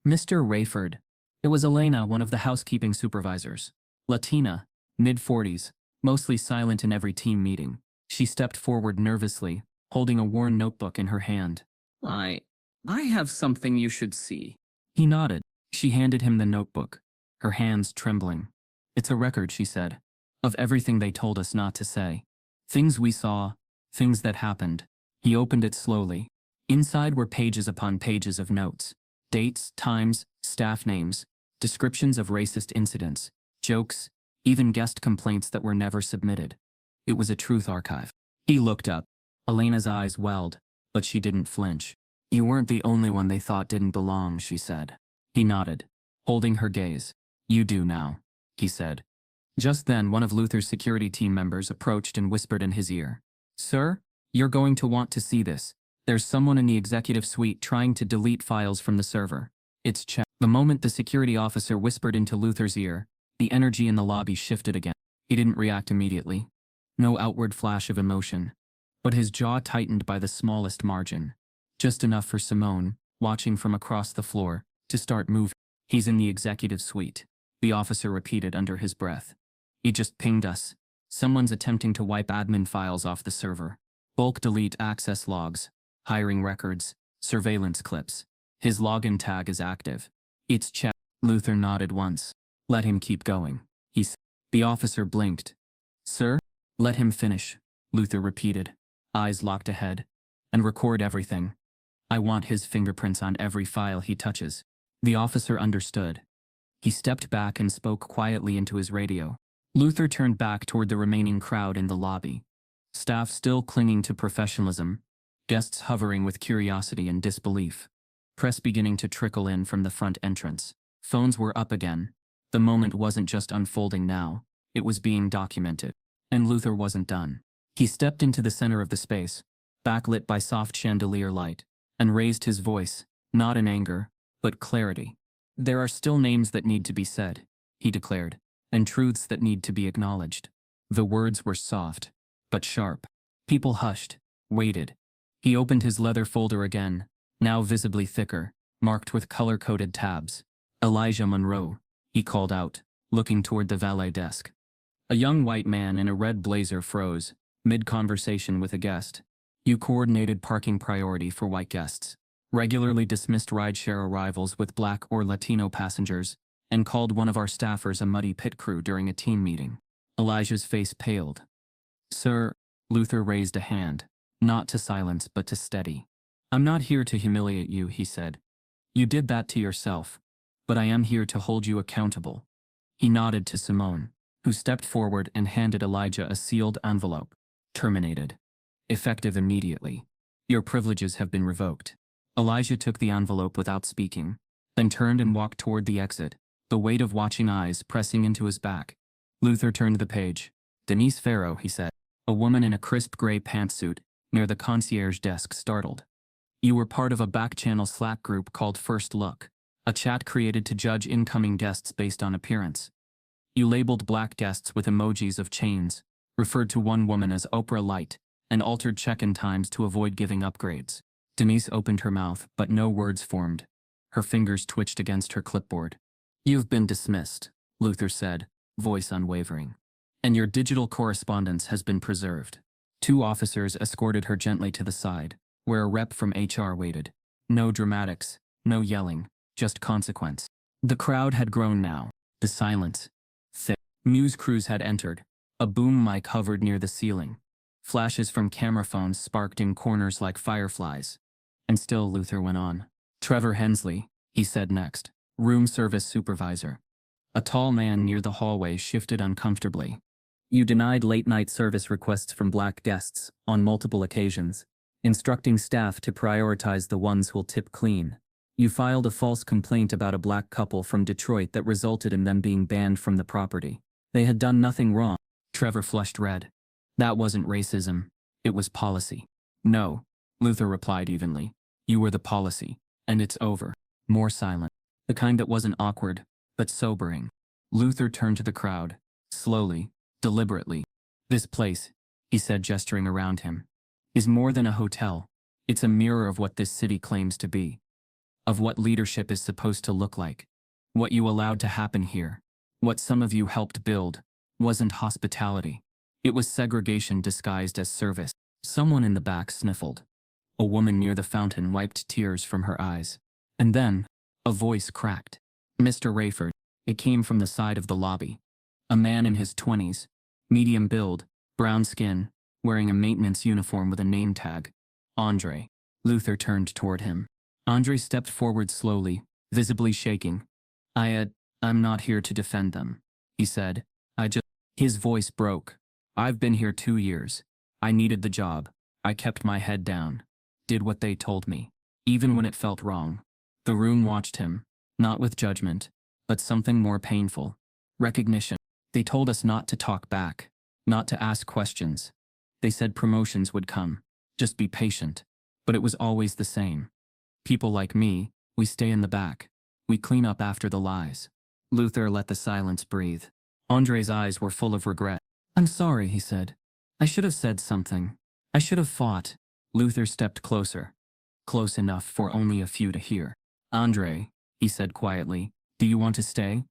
Mr. Rayford. It was Elena, one of the housekeeping supervisors. Latina, mid-40s, mostly silent in every team meeting. She stepped forward nervously, holding a worn notebook in her hand. I have something you should see. He nodded. She handed him the notebook, her hands trembling. It's a record, she said, of everything they told us not to say. Things we saw, things that happened. He opened it slowly. Inside were pages upon pages of notes. Dates, times, staff names, descriptions of racist incidents, jokes, even guest complaints that were never submitted. It was a truth archive. He looked up. Elena's eyes welled, but she didn't flinch. You weren't the only one they thought didn't belong, she said. He nodded, holding her gaze. You do now, he said. Just then, one of Luther's security team members approached and whispered in his ear. Sir, you're going to want to see this. There's someone in the executive suite trying to delete files from the server. It's Chad. The moment the security officer whispered into Luther's ear, the energy in the lobby shifted again. He didn't react immediately. No outward flash of emotion. But his jaw tightened by the smallest margin. Just enough for Simone, watching from across the floor, to start moving. He's in the executive suite, the officer repeated under his breath. He just pinged us. Someone's attempting to wipe admin files off the server. Bulk delete access logs, hiring records, surveillance clips. His login tag is active. It's Chad. Luther nodded once. Let him keep going, he said. The officer blinked. Sir? Let him finish, Luther repeated, eyes locked ahead. And record everything. I want his fingerprints on every file he touches. The officer understood. He stepped back and spoke quietly into his radio. Luther turned back toward the remaining crowd in the lobby. Staff still clinging to professionalism, guests hovering with curiosity and disbelief. Press beginning to trickle in from the front entrance. Phones were up again. The moment wasn't just unfolding now, it was being documented. And Luther wasn't done. He stepped into the center of the space, backlit by soft chandelier light, and raised his voice, not in anger, but clarity. There are still names that need to be said, he declared, and truths that need to be acknowledged. The words were soft, but sharp. People hushed, waited. He opened his leather folder again, now visibly thicker, marked with color-coded tabs. Elijah Monroe, he called out, looking toward the valet desk. A young white man in a red blazer froze, mid-conversation with a guest. You coordinated parking priority for white guests, regularly dismissed rideshare arrivals with black or Latino passengers, and called one of our staffers a muddy pit crew during a team meeting. Elijah's face paled. Sir, Luther raised a hand, not to silence but to steady. I'm not here to humiliate you, he said. You did that to yourself, but I am here to hold you accountable. He nodded to Simone, who stepped forward and handed Elijah a sealed envelope. Terminated. Effective immediately. Your privileges have been revoked. Elijah took the envelope without speaking, then turned and walked toward the exit, the weight of watching eyes pressing into his back. Luther turned the page. Denise Farrow, he said. A woman in a crisp gray pantsuit near the concierge desk startled. You were part of a back-channel Slack group called First Look, a chat created to judge incoming guests based on appearance. You labeled black guests with emojis of chains, referred to one woman as Oprah Light, and altered check-in times to avoid giving upgrades. Denise opened her mouth, but no words formed. Her fingers twitched against her clipboard. You've been dismissed, Luther said, voice unwavering. And your digital correspondence has been preserved. 2 officers escorted her gently to the side, where a rep from HR waited. No dramatics, no yelling, just consequence. The crowd had grown now. The silence. Thick. News crews had entered. A boom mic hovered near the ceiling. Flashes from camera phones sparked in corners like fireflies. And still Luther went on. Trevor Hensley, he said next. Room service supervisor. A tall man near the hallway shifted uncomfortably. You denied late-night service requests from black guests on multiple occasions, instructing staff to prioritize the ones who'll tip clean. You filed a false complaint about a black couple from Detroit that resulted in them being banned from the property. They had done nothing wrong. Trevor flushed red. That wasn't racism. It was policy. No, Luther replied evenly. You were the policy, and it's over. More silent. The kind that wasn't awkward, but sobering. Luther turned to the crowd, slowly, deliberately. This place, he said, gesturing around him, is more than a hotel. It's a mirror of what this city claims to be. Of what leadership is supposed to look like. What you allowed to happen here. What some of you helped build, wasn't hospitality. It was segregation disguised as service. Someone in the back sniffled. A woman near the fountain wiped tears from her eyes. And then, a voice cracked. Mr. Rayford. It came from the side of the lobby. A man in his 20s, medium build, brown skin, wearing a maintenance uniform with a name tag. Andre. Luther turned toward him. Andre stepped forward slowly, visibly shaking. I'm not here to defend them, he said. His voice broke. I've been here 2 years. I needed the job. I kept my head down. Did what they told me. Even when it felt wrong. The room watched him, not with judgment, but something more painful. Recognition. They told us not to talk back, not to ask questions. They said promotions would come. Just be patient. But it was always the same. People like me, we stay in the back. We clean up after the lies. Luther let the silence breathe. Andre's eyes were full of regret. I'm sorry, he said. I should have said something. I should have fought. Luther stepped closer. Close enough for only a few to hear. Andre, he said quietly, do you want to stay?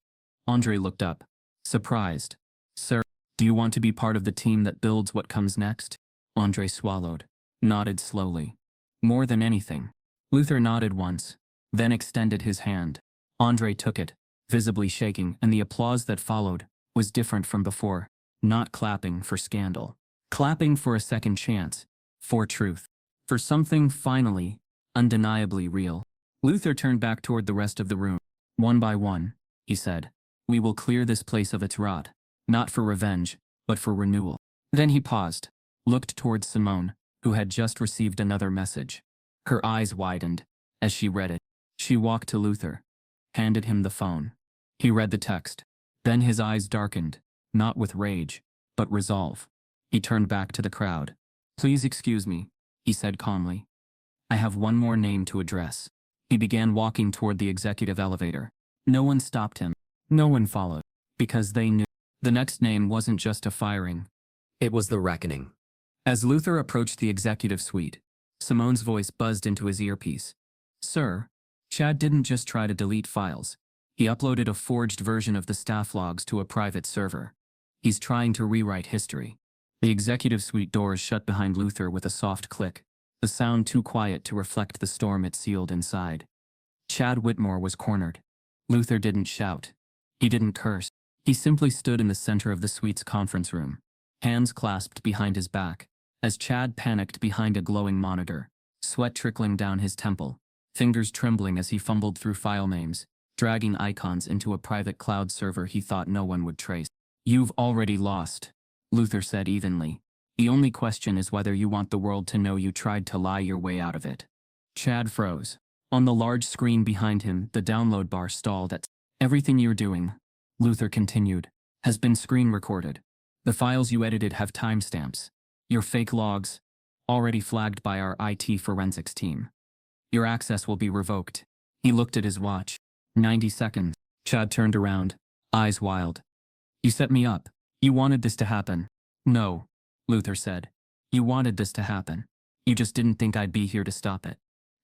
Andre looked up, surprised. Sir, do you want to be part of the team that builds what comes next? Andre swallowed, nodded slowly. More than anything. Luther nodded once, then extended his hand. Andre took it, visibly shaking, and the applause that followed was different from before. Not clapping for scandal. Clapping for a second chance. For truth. For something finally, undeniably real. Luther turned back toward the rest of the room. One by one, he said, we will clear this place of its rot. Not for revenge, but for renewal. Then he paused, looked towards Simone, who had just received another message. Her eyes widened as she read it. She walked to Luther, handed him the phone. He read the text. Then his eyes darkened, not with rage, but resolve. He turned back to the crowd. Please excuse me, he said calmly. I have one more name to address. He began walking toward the executive elevator. No one stopped him. No one followed. Because they knew. The next name wasn't just a firing. It was the reckoning. As Luther approached the executive suite, Simone's voice buzzed into his earpiece. Sir, Chad didn't just try to delete files. He uploaded a forged version of the staff logs to a private server. He's trying to rewrite history. The executive suite doors shut behind Luther with a soft click, the sound too quiet to reflect the storm it sealed inside. Chad Whitmore was cornered. Luther didn't shout. He didn't curse. He simply stood in the center of the suite's conference room, hands clasped behind his back, as Chad panicked behind a glowing monitor, sweat trickling down his temple, fingers trembling as he fumbled through file names, dragging icons into a private cloud server he thought no one would trace. You've already lost, Luther said evenly. The only question is whether you want the world to know you tried to lie your way out of it. Chad froze. On the large screen behind him, the download bar stalled at everything you're doing, Luther continued, has been screen recorded. The files you edited have timestamps. Your fake logs, already flagged by our IT forensics team. Your access will be revoked. He looked at his watch. 90 seconds. Chad turned around, eyes wild. You set me up. You wanted this to happen. No, Luther said. You wanted this to happen. You just didn't think I'd be here to stop it.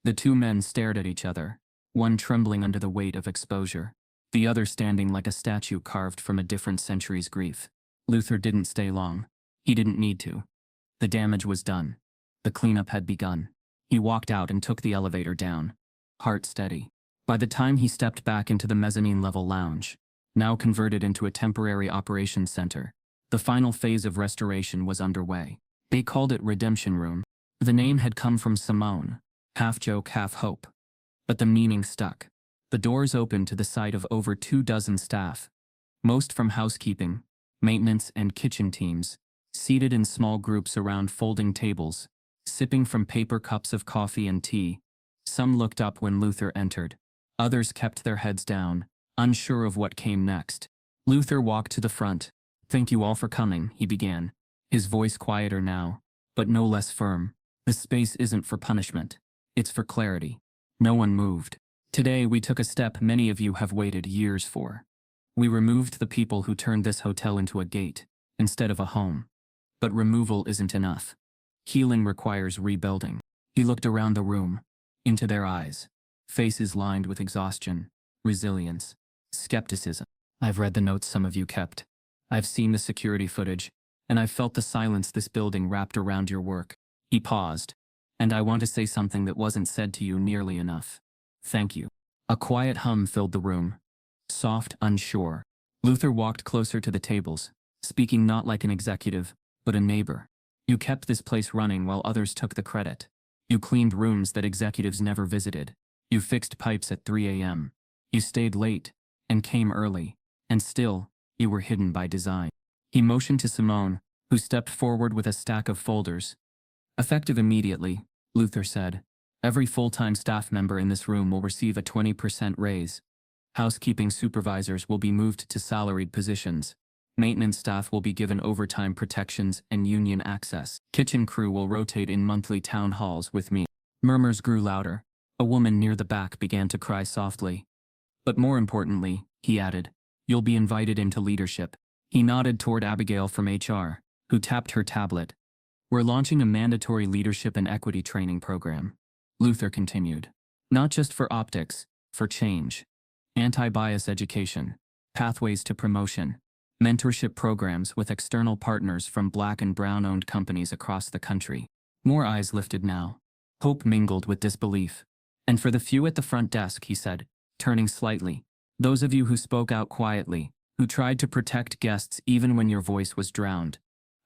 The two men stared at each other, one trembling under the weight of exposure, the other standing like a statue carved from a different century's grief. Luther didn't stay long. He didn't need to. The damage was done. The cleanup had begun. He walked out and took the elevator down, heart steady. By the time he stepped back into the mezzanine-level lounge, now converted into a temporary operations center, the final phase of restoration was underway. They called it Redemption Room. The name had come from Simone, half joke, half hope. But the meaning stuck. The doors opened to the sight of over 24 staff, most from housekeeping, maintenance, and kitchen teams, seated in small groups around folding tables, sipping from paper cups of coffee and tea. Some looked up when Luther entered. Others kept their heads down, unsure of what came next. Luther walked to the front. Thank you all for coming, he began, his voice quieter now, but no less firm. This space isn't for punishment. It's for clarity. No one moved. Today we took a step many of you have waited years for. We removed the people who turned this hotel into a gate, instead of a home. But removal isn't enough. Healing requires rebuilding. He looked around the room, into their eyes, faces lined with exhaustion, resilience, skepticism. I've read the notes some of you kept. I've seen the security footage, and I've felt the silence this building wrapped around your work. He paused. And I want to say something that wasn't said to you nearly enough. Thank you. A quiet hum filled the room. Soft, unsure. Luther walked closer to the tables, speaking not like an executive, but a neighbor. You kept this place running while others took the credit. You cleaned rooms that executives never visited. You fixed pipes at 3 a.m. You stayed late, and came early, and still, you were hidden by design. He motioned to Simone, who stepped forward with a stack of folders. Effective immediately, Luther said. Every full-time staff member in this room will receive a 20% raise. Housekeeping supervisors will be moved to salaried positions. Maintenance staff will be given overtime protections and union access. Kitchen crew will rotate in monthly town halls with me. Murmurs grew louder. A woman near the back began to cry softly. But more importantly, he added, you'll be invited into leadership. He nodded toward Abigail from HR, who tapped her tablet. We're launching a mandatory leadership and equity training program. Luther continued. Not just for optics, for change. Anti-bias education, pathways to promotion, mentorship programs with external partners from Black and Brown-owned companies across the country. More eyes lifted now. Hope mingled with disbelief. And for the few at the front desk, he said, turning slightly, those of you who spoke out quietly, who tried to protect guests even when your voice was drowned.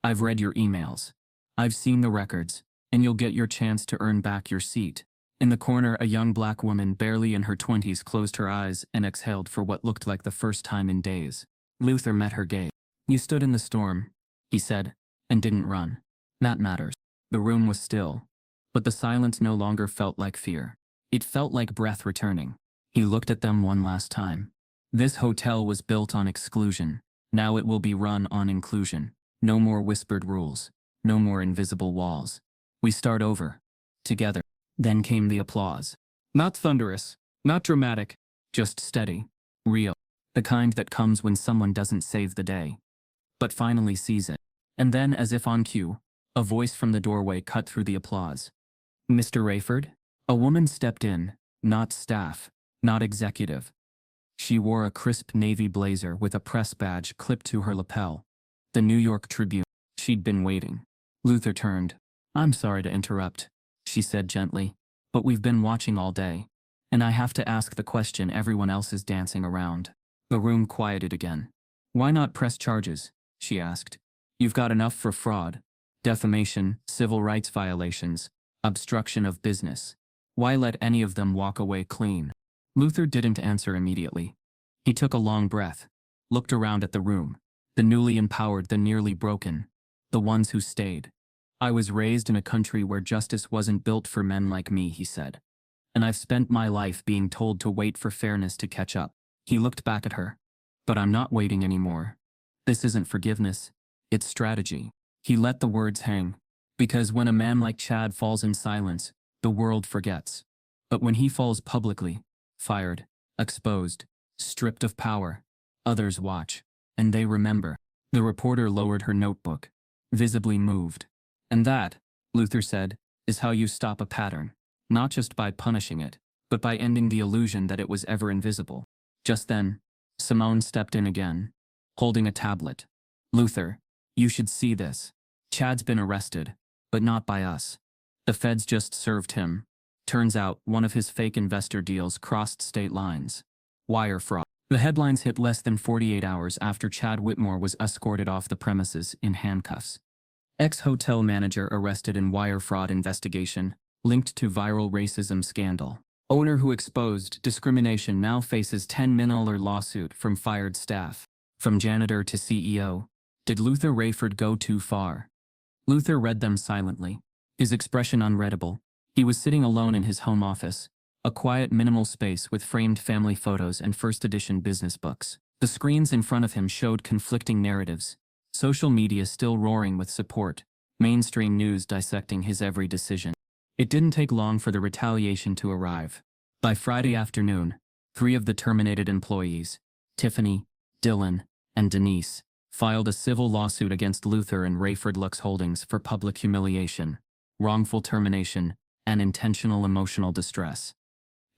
I've read your emails. I've seen the records, and you'll get your chance to earn back your seat. In the corner, a young black woman barely in her 20s closed her eyes and exhaled for what looked like the first time in days. Luther met her gaze. You stood in the storm, he said, and didn't run. That matters. The room was still, but the silence no longer felt like fear. It felt like breath returning. He looked at them one last time. This hotel was built on exclusion. Now it will be run on inclusion. No more whispered rules. No more invisible walls. We start over. Together. Then came the applause. Not thunderous. Not dramatic. Just steady. Real. The kind that comes when someone doesn't save the day, but finally sees it. And then, as if on cue, a voice from the doorway cut through the applause. Mr. Rayford? A woman stepped in. Not staff. Not executive. She wore a crisp navy blazer with a press badge clipped to her lapel. The New York Tribune. She'd been waiting. Luther turned. I'm sorry to interrupt, she said gently, but we've been watching all day, and I have to ask the question everyone else is dancing around. The room quieted again. Why not press charges? She asked. You've got enough for fraud, defamation, civil rights violations, obstruction of business. Why let any of them walk away clean? Luther didn't answer immediately. He took a long breath, looked around at the room, the newly empowered, the nearly broken, the ones who stayed. I was raised in a country where justice wasn't built for men like me, he said. And I've spent my life being told to wait for fairness to catch up. He looked back at her. But I'm not waiting anymore. This isn't forgiveness. It's strategy. He let the words hang, Because when a man like Chad falls in silence, the world forgets. But when he falls publicly, fired, exposed, stripped of power, others watch, and they remember. The reporter lowered her notebook, visibly moved. And that, Luther said, is how you stop a pattern, not just by punishing it, but by ending the illusion that it was ever invisible. Just then, Simone stepped in again, holding a tablet. Luther, you should see this. Chad's been arrested, but not by us. The feds just served him. Turns out one of his fake investor deals crossed state lines. Wire fraud. The headlines hit less than 48 hours after Chad Whitmore was escorted off the premises in handcuffs. Ex-hotel manager arrested in wire fraud investigation, linked to viral racism scandal. Owner who exposed discrimination now faces $10 million lawsuit from fired staff. From janitor to CEO. Did Luther Rayford go too far? Luther read them silently, his expression unreadable. He was sitting alone in his home office, a quiet, minimal space with framed family photos and first-edition business books. The screens in front of him showed conflicting narratives, social media still roaring with support, mainstream news dissecting his every decision. It didn't take long for the retaliation to arrive. By Friday afternoon, 3 of the terminated employees, Tiffany, Dylan, and Denise, filed a civil lawsuit against Luther and Rayford Lux Holdings for public humiliation, wrongful termination, and intentional emotional distress.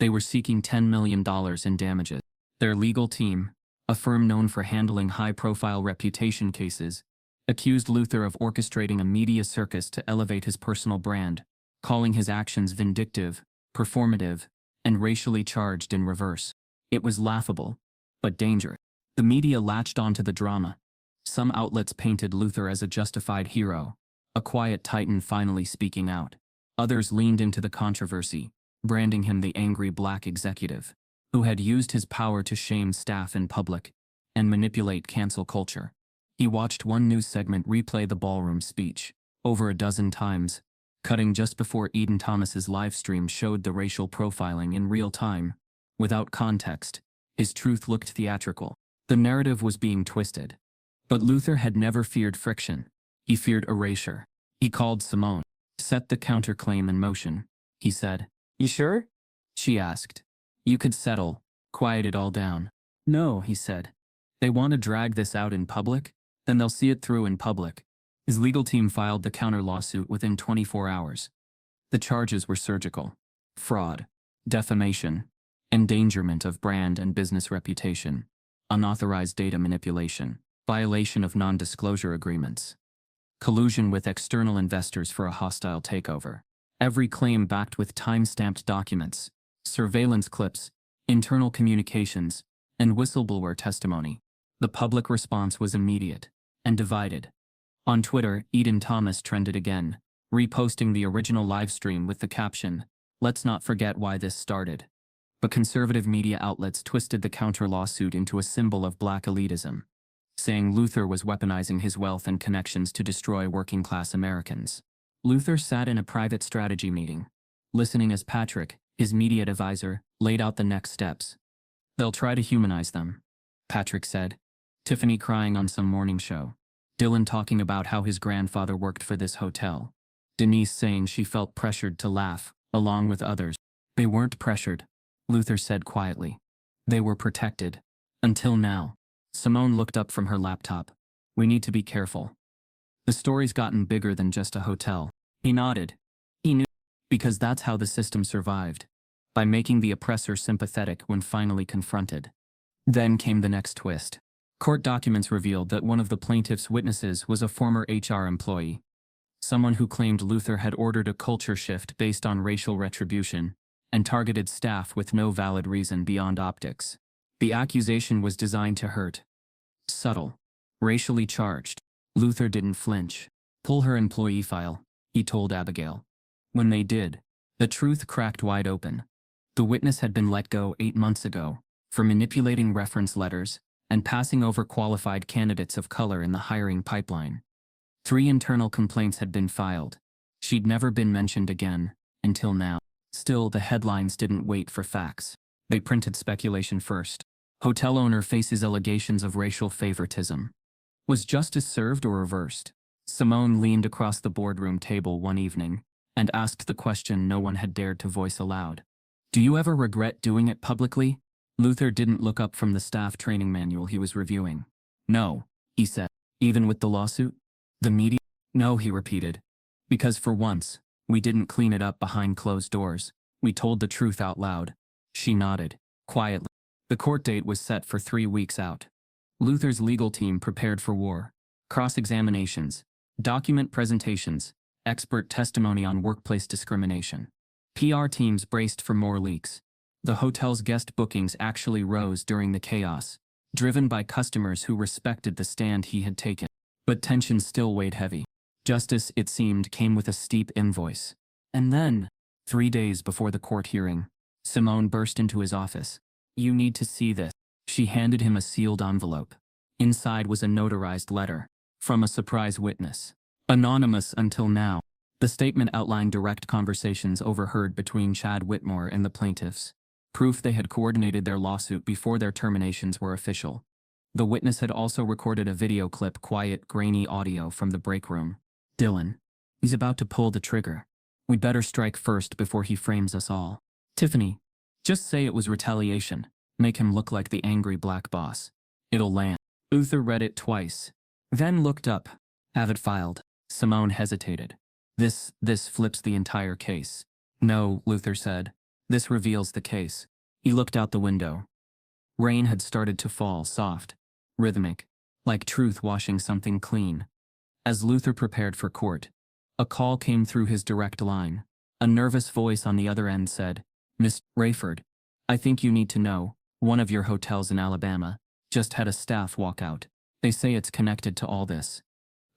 They were seeking $10 million in damages. Their legal team, a firm known for handling high-profile reputation cases, accused Luther of orchestrating a media circus to elevate his personal brand, calling his actions vindictive, performative, and racially charged in reverse. It was laughable, but dangerous. The media latched onto the drama. Some outlets painted Luther as a justified hero, a quiet titan finally speaking out. Others leaned into the controversy, branding him the angry black executive, who had used his power to shame staff in public and manipulate cancel culture. He watched one news segment replay the ballroom speech over a dozen times, cutting just before Eden Thomas's live stream showed the racial profiling in real time. Without context, his truth looked theatrical. The narrative was being twisted. But Luther had never feared friction. He feared erasure. He called Simone. Set the counterclaim in motion, he said. You sure? She asked. You could settle, quiet it all down. No, he said. They want to drag this out in public? Then they'll see it through in public. His legal team filed the counter lawsuit within 24 hours. The charges were surgical. Fraud, defamation, endangerment of brand and business reputation, unauthorized data manipulation, violation of non-disclosure agreements, collusion with external investors for a hostile takeover. Every claim backed with time-stamped documents, surveillance clips, internal communications, and whistleblower testimony. The public response was immediate and divided. On Twitter, Eden Thomas trended again, reposting the original livestream with the caption, "Let's not forget why this started." But conservative media outlets twisted the counter-lawsuit into a symbol of black elitism, saying Luther was weaponizing his wealth and connections to destroy working-class Americans. Luther sat in a private strategy meeting, listening as Patrick, his media advisor, laid out the next steps. They'll try to humanize them, Patrick said. Tiffany crying on some morning show. Dylan talking about how his grandfather worked for this hotel. Denise saying she felt pressured to laugh, along with others. They weren't pressured, Luther said quietly. They were protected. Until now. Simone looked up from her laptop. We need to be careful. The story's gotten bigger than just a hotel. He nodded. He knew, because that's how the system survived, by making the oppressor sympathetic when finally confronted. Then came the next twist. Court documents revealed that one of the plaintiff's witnesses was a former HR employee, someone who claimed Luther had ordered a culture shift based on racial retribution and targeted staff with no valid reason beyond optics. The accusation was designed to hurt. Subtle. Racially charged. Luther didn't flinch. Pull her employee file, he told Abigail. When they did, the truth cracked wide open. The witness had been let go 8 months ago for manipulating reference letters and passing over qualified candidates of color in the hiring pipeline. 3 internal complaints had been filed. She'd never been mentioned again, until now. Still, the headlines didn't wait for facts. They printed speculation first. Hotel owner faces allegations of racial favoritism. Was justice served or reversed? Simone leaned across the boardroom table one evening and asked the question no one had dared to voice aloud. Do you ever regret doing it publicly? Luther didn't look up from the staff training manual he was reviewing. No, he said. Even with the lawsuit? The media? No, he repeated. Because for once, we didn't clean it up behind closed doors. We told the truth out loud. She nodded, quietly. The court date was set for 3 weeks out. Luther's legal team prepared for war. Cross-examinations, document presentations, expert testimony on workplace discrimination. PR teams braced for more leaks. The hotel's guest bookings actually rose during the chaos, driven by customers who respected the stand he had taken. But tension still weighed heavy. Justice, it seemed, came with a steep invoice. And then, 3 days before the court hearing, Simone burst into his office. You need to see this. She handed him a sealed envelope. Inside was a notarized letter from a surprise witness. Anonymous until now. The statement outlined direct conversations overheard between Chad Whitmore and the plaintiffs. Proof they had coordinated their lawsuit before their terminations were official. The witness had also recorded a video clip, quiet, grainy audio from the break room. Dylan. He's about to pull the trigger. We'd better strike first before he frames us all. Tiffany. Just say it was retaliation. Make him look like the angry black boss. It'll land. Luther read it twice. Then looked up. Have it filed. Simone hesitated. This flips the entire case. No, Luther said. This reveals the case. He looked out the window. Rain had started to fall, soft, rhythmic, like truth washing something clean. As Luther prepared for court, a call came through his direct line. A nervous voice on the other end said, Miss Rayford, I think you need to know, one of your hotels in Alabama just had a staff walk out. They say it's connected to all this.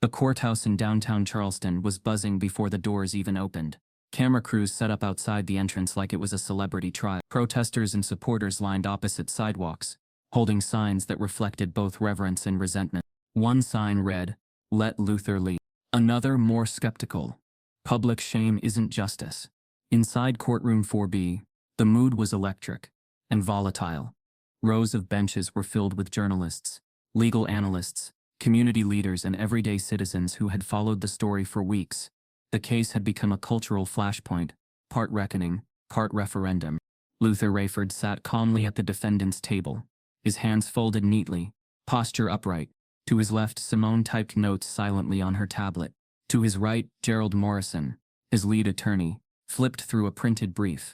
The courthouse in downtown Charleston was buzzing before the doors even opened. Camera crews set up outside the entrance like it was a celebrity trial. Protesters and supporters lined opposite sidewalks, holding signs that reflected both reverence and resentment. One sign read, Let Luther lead. Another, more skeptical, Public shame isn't justice. Inside courtroom 4B, the mood was electric and volatile. Rows of benches were filled with journalists, legal analysts, community leaders, and everyday citizens who had followed the story for weeks. The case had become a cultural flashpoint, part reckoning, part referendum. Luther Rayford sat calmly at the defendant's table, his hands folded neatly, posture upright. To his left, Simone typed notes silently on her tablet. To his right, Gerald Morrison, his lead attorney, flipped through a printed brief.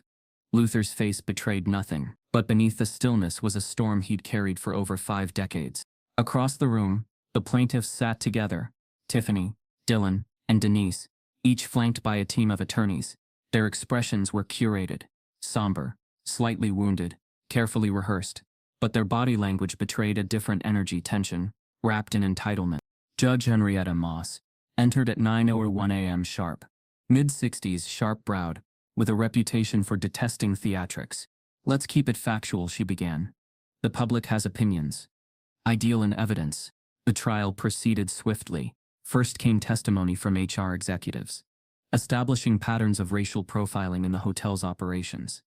Luther's face betrayed nothing, but beneath the stillness was a storm he'd carried for over 5 decades. Across the room, the plaintiffs sat together, Tiffany, Dylan, and Denise, each flanked by a team of attorneys. Their expressions were curated, somber, slightly wounded, carefully rehearsed, but their body language betrayed a different energy, tension, wrapped in entitlement. Judge Henrietta Moss entered at 9:01 a.m. sharp, mid-60s, sharp-browed, with a reputation for detesting theatrics. Let's keep it factual, she began. The public has opinions. Ideal in evidence. The trial proceeded swiftly. First came testimony from HR executives, establishing patterns of racial profiling in the hotel's operations.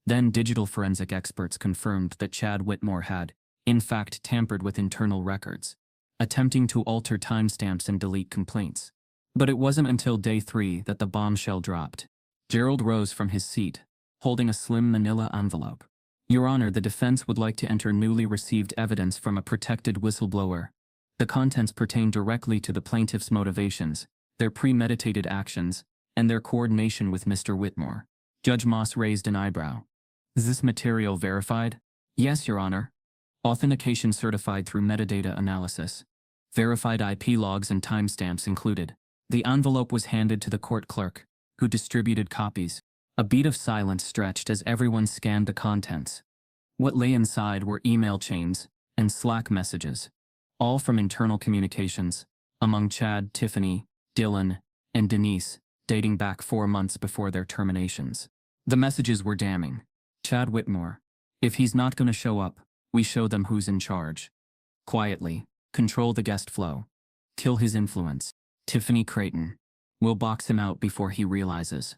Then digital forensic experts confirmed that Chad Whitmore had, in fact, tampered with internal records, attempting to alter timestamps and delete complaints. But it wasn't until day 3 that the bombshell dropped. Gerald rose from his seat, holding a slim manila envelope. Your Honor, the defense would like to enter newly received evidence from a protected whistleblower. The contents pertain directly to the plaintiff's motivations, their premeditated actions, and their coordination with Mr. Whitmore. Judge Moss raised an eyebrow. Is this material verified? Yes, Your Honor. Authentication certified through metadata analysis. Verified IP logs and timestamps included. The envelope was handed to the court clerk, who distributed copies. A beat of silence stretched as everyone scanned the contents. What lay inside were email chains and Slack messages, all from internal communications among Chad, Tiffany, Dylan, and Denise, dating back 4 months before their terminations. The messages were damning. Chad Whitmore, if he's not going to show up, we show them who's in charge. Quietly, control the guest flow. Kill his influence. Tiffany Creighton, we'll box him out before he realizes.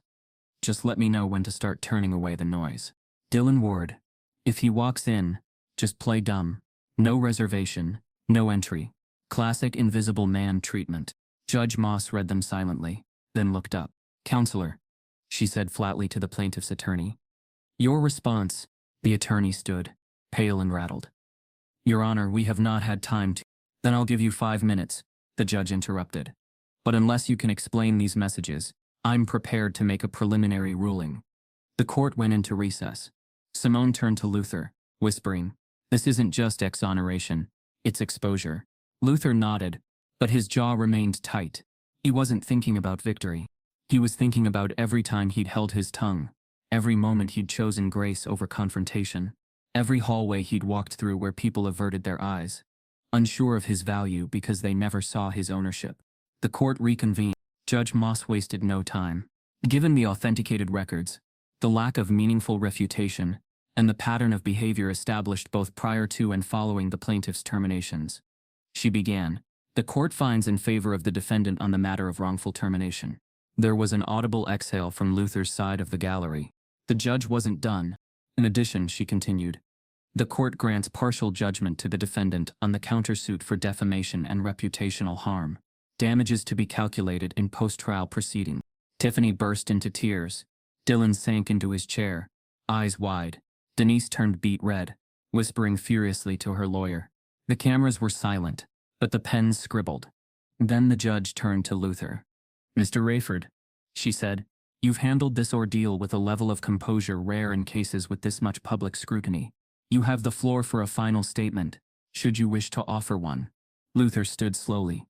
Just let me know when to start turning away the noise. Dylan Ward, if he walks in, just play dumb. No reservation, no entry. Classic invisible man treatment. Judge Moss read them silently, then looked up. "Counselor," she said flatly to the plaintiff's attorney. "Your response." The attorney stood, pale and rattled. "Your Honor, we have not had time to—" "Then I'll give you 5 minutes," the judge interrupted. "But unless you can explain these messages, I'm prepared to make a preliminary ruling." The court went into recess. Simone turned to Luther, whispering, "This isn't just exoneration, it's exposure." Luther nodded, but his jaw remained tight. He wasn't thinking about victory. He was thinking about every time he'd held his tongue, every moment he'd chosen grace over confrontation, every hallway he'd walked through where people averted their eyes, unsure of his value because they never saw his ownership. The court reconvened. Judge Moss wasted no time. Given the authenticated records, the lack of meaningful refutation, and the pattern of behavior established both prior to and following the plaintiff's terminations, she began, "The court finds in favor of the defendant on the matter of wrongful termination." There was an audible exhale from Luther's side of the gallery. The judge wasn't done. "In addition," she continued, "the court grants partial judgment to the defendant on the countersuit for defamation and reputational harm, damages to be calculated in post-trial proceedings." Tiffany burst into tears. Dylan sank into his chair, eyes wide. Denise turned beet red, whispering furiously to her lawyer. The cameras were silent, but the pens scribbled. Then the judge turned to Luther. "Mr. Rayford," she said, "you've handled this ordeal with a level of composure rare in cases with this much public scrutiny. You have the floor for a final statement, should you wish to offer one." Luther stood slowly.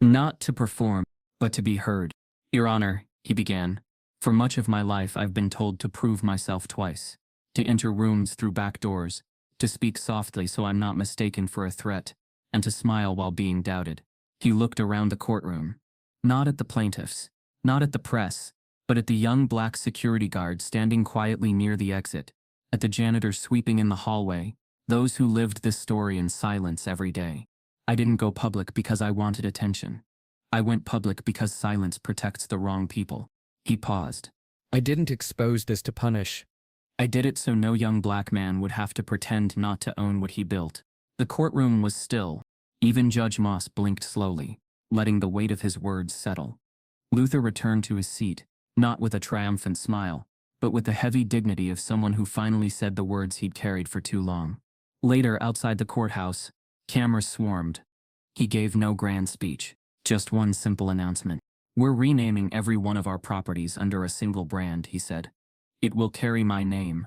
"Not to perform, but to be heard." "Your Honor," he began, "for much of my life I've been told to prove myself twice, to enter rooms through back doors, to speak softly so I'm not mistaken for a threat, and to smile while being doubted." He looked around the courtroom. Not at the plaintiffs, not at the press, but at the young black security guard standing quietly near the exit, at the janitor sweeping in the hallway, those who lived this story in silence every day. "I didn't go public because I wanted attention. I went public because silence protects the wrong people." He paused. "I didn't expose this to punish." "I did it so no young black man would have to pretend not to own what he built." The courtroom was still. Even Judge Moss blinked slowly, letting the weight of his words settle. Luther returned to his seat, not with a triumphant smile, but with the heavy dignity of someone who finally said the words he'd carried for too long. Later, outside the courthouse, cameras swarmed. He gave no grand speech, just one simple announcement. "We're renaming every one of our properties under a single brand," he said. "It will carry my name.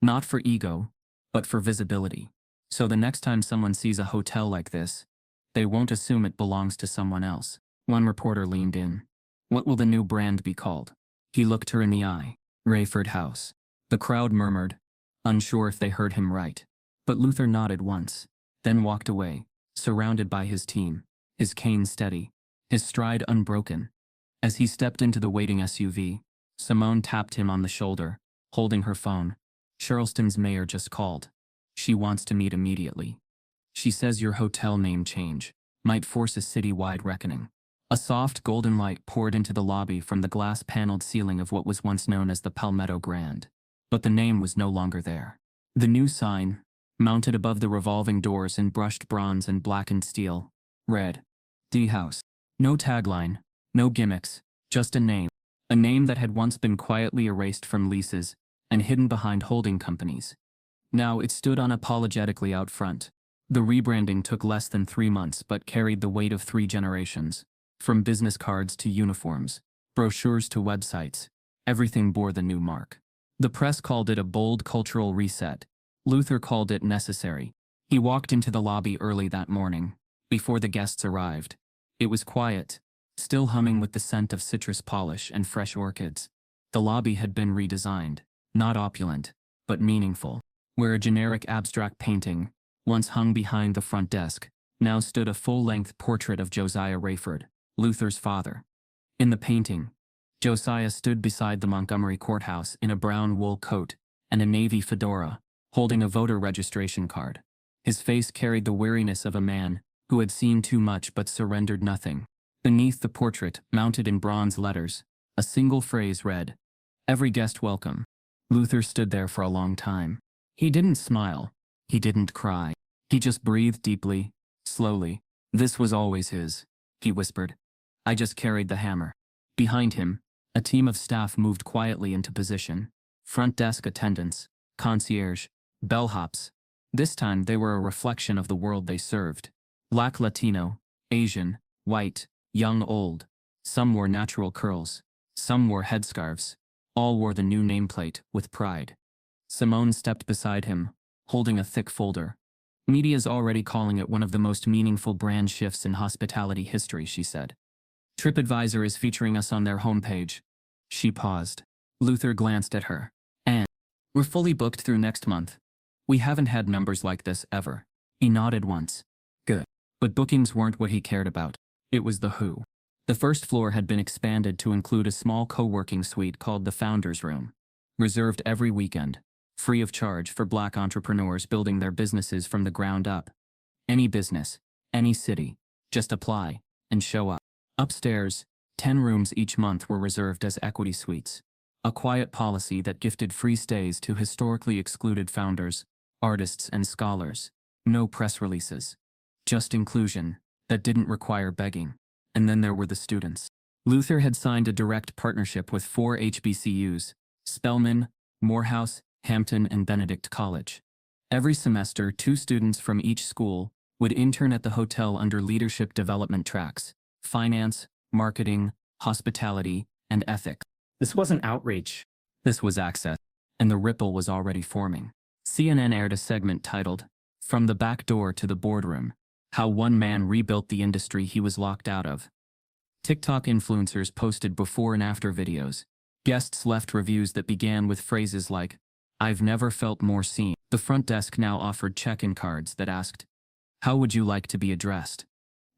Not for ego, but for visibility. So the next time someone sees a hotel like this, they won't assume it belongs to someone else." One reporter leaned in. "What will the new brand be called?" He looked her in the eye. "Rayford House." The crowd murmured, unsure if they heard him right. But Luther nodded once, then walked away, surrounded by his team, his cane steady, his stride unbroken. As he stepped into the waiting SUV, Simone tapped him on the shoulder, holding her phone. "Charleston's mayor just called. She wants to meet immediately. She says your hotel name change might force a city-wide reckoning." A soft golden light poured into the lobby from the glass-paneled ceiling of what was once known as the Palmetto Grand. But the name was no longer there. The new sign, mounted above the revolving doors in brushed bronze and blackened steel, read, "D House." No tagline, no gimmicks, just a name. A name that had once been quietly erased from leases and hidden behind holding companies. Now it stood unapologetically out front. The rebranding took less than 3 months but carried the weight of 3 generations. From business cards to uniforms, brochures to websites, everything bore the new mark. The press called it a bold cultural reset. Luther called it necessary. He walked into the lobby early that morning, before the guests arrived. It was quiet, still humming with the scent of citrus polish and fresh orchids. The lobby had been redesigned, not opulent, but meaningful. Where a generic abstract painting, once hung behind the front desk, now stood a full-length portrait of Josiah Rayford, Luther's father. In the painting, Josiah stood beside the Montgomery courthouse in a brown wool coat and a navy fedora, holding a voter registration card. His face carried the weariness of a man who had seen too much but surrendered nothing. Beneath the portrait, mounted in bronze letters, a single phrase read, "Every guest welcome." Luther stood there for a long time. He didn't smile. He didn't cry. He just breathed deeply, slowly. "This was always his," he whispered. I just carried the hammer. Behind him, a team of staff moved quietly into position. Front desk attendants, concierge, bellhops. This time they were a reflection of the world they served. Black, Latino, Asian, white, young, old. Some wore natural curls. Some wore headscarves. All wore the new nameplate, with pride. Simone stepped beside him, holding a thick folder. Media's already calling it one of the most meaningful brand shifts in hospitality history, she said. TripAdvisor is featuring us on their homepage. She paused. Luther glanced at her. And we're fully booked through next month. We haven't had numbers like this ever. He nodded once. Good. But bookings weren't what he cared about. It was the who. The first floor had been expanded to include a small co-working suite called the Founders Room, reserved every weekend, free of charge for Black entrepreneurs building their businesses from the ground up. Any business, any city, just apply and show up. Upstairs, 10 rooms each month were reserved as equity suites, a quiet policy that gifted free stays to historically excluded founders, artists, and scholars. No press releases. Just inclusion that didn't require begging. And then there were the students. Luther had signed a direct partnership with 4 HBCUs, Spelman, Morehouse, Hampton, and Benedict College. Every semester, 2 students from each school would intern at the hotel under leadership development tracks: finance, marketing, hospitality, and ethics. This wasn't outreach. This was access. And the ripple was already forming. CNN aired a segment titled, "From the Back Door to the Boardroom: How One Man Rebuilt the Industry He Was Locked Out Of." TikTok influencers posted before and after videos. Guests left reviews that began with phrases like, "I've never felt more seen." The front desk now offered check-in cards that asked, "How would you like to be addressed?"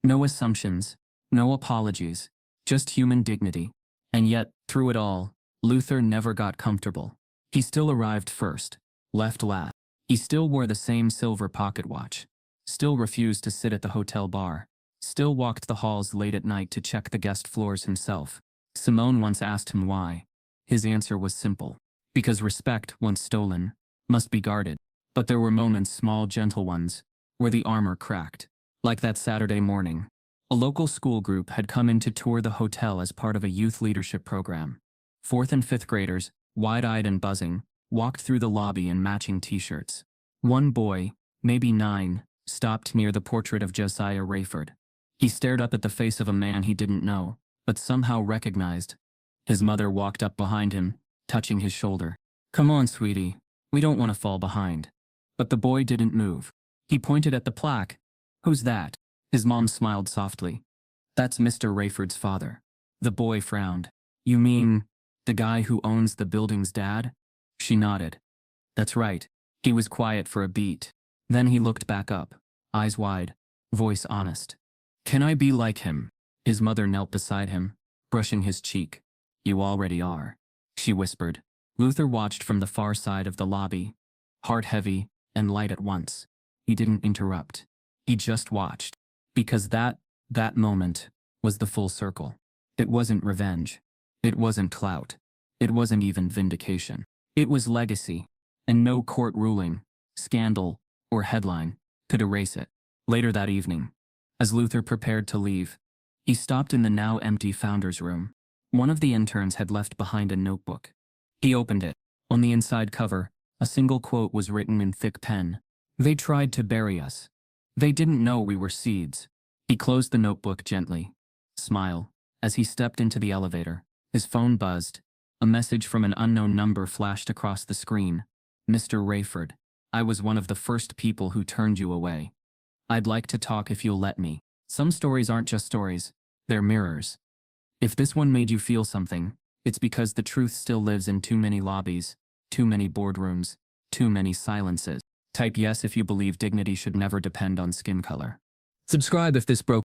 No assumptions, no apologies, just human dignity. And yet, through it all, Luther never got comfortable. He still arrived first, left last. He still wore the same silver pocket watch. Still refused to sit at the hotel bar. Still walked the halls late at night to check the guest floors himself. Simone once asked him why. His answer was simple. Because respect, once stolen, must be guarded. But there were moments, small, gentle ones, where the armor cracked. Like that Saturday morning. A local school group had come in to tour the hotel as part of a youth leadership program. 4th and 5th graders, wide-eyed and buzzing, walked through the lobby in matching t-shirts. One boy, maybe 9, stopped near the portrait of Josiah Rayford. He stared up at the face of a man he didn't know, but somehow recognized. His mother walked up behind him, touching his shoulder. "Come on, sweetie. We don't want to fall behind." But the boy didn't move. He pointed at the plaque. "Who's that?" His mom smiled softly. "That's Mr. Rayford's father." The boy frowned. "You mean the guy who owns the building's dad?" She nodded. "That's right." He was quiet for a beat. Then he looked back up, eyes wide, voice honest. "Can I be like him?" His mother knelt beside him, brushing his cheek. "You already are," she whispered. Luther watched from the far side of the lobby, heart heavy and light at once. He didn't interrupt. He just watched. Because that moment was the full circle. It wasn't revenge. It wasn't clout. It wasn't even vindication. It was legacy. And no court ruling, scandal, or headline could erase it. Later that evening, as Luther prepared to leave, he stopped in the now empty Founders Room. One of the interns had left behind a notebook. He opened it. On the inside cover, a single quote was written in thick pen. "They tried to bury us. They didn't know we were seeds." He closed the notebook gently. Smile. As he stepped into the elevator, his phone buzzed. A message from an unknown number flashed across the screen. "Mr. Rayford, I was one of the first people who turned you away. I'd like to talk if you'll let me." Some stories aren't just stories, they're mirrors. If this one made you feel something, it's because the truth still lives in too many lobbies, too many boardrooms, too many silences. Type yes if you believe dignity should never depend on skin color. Subscribe if this broke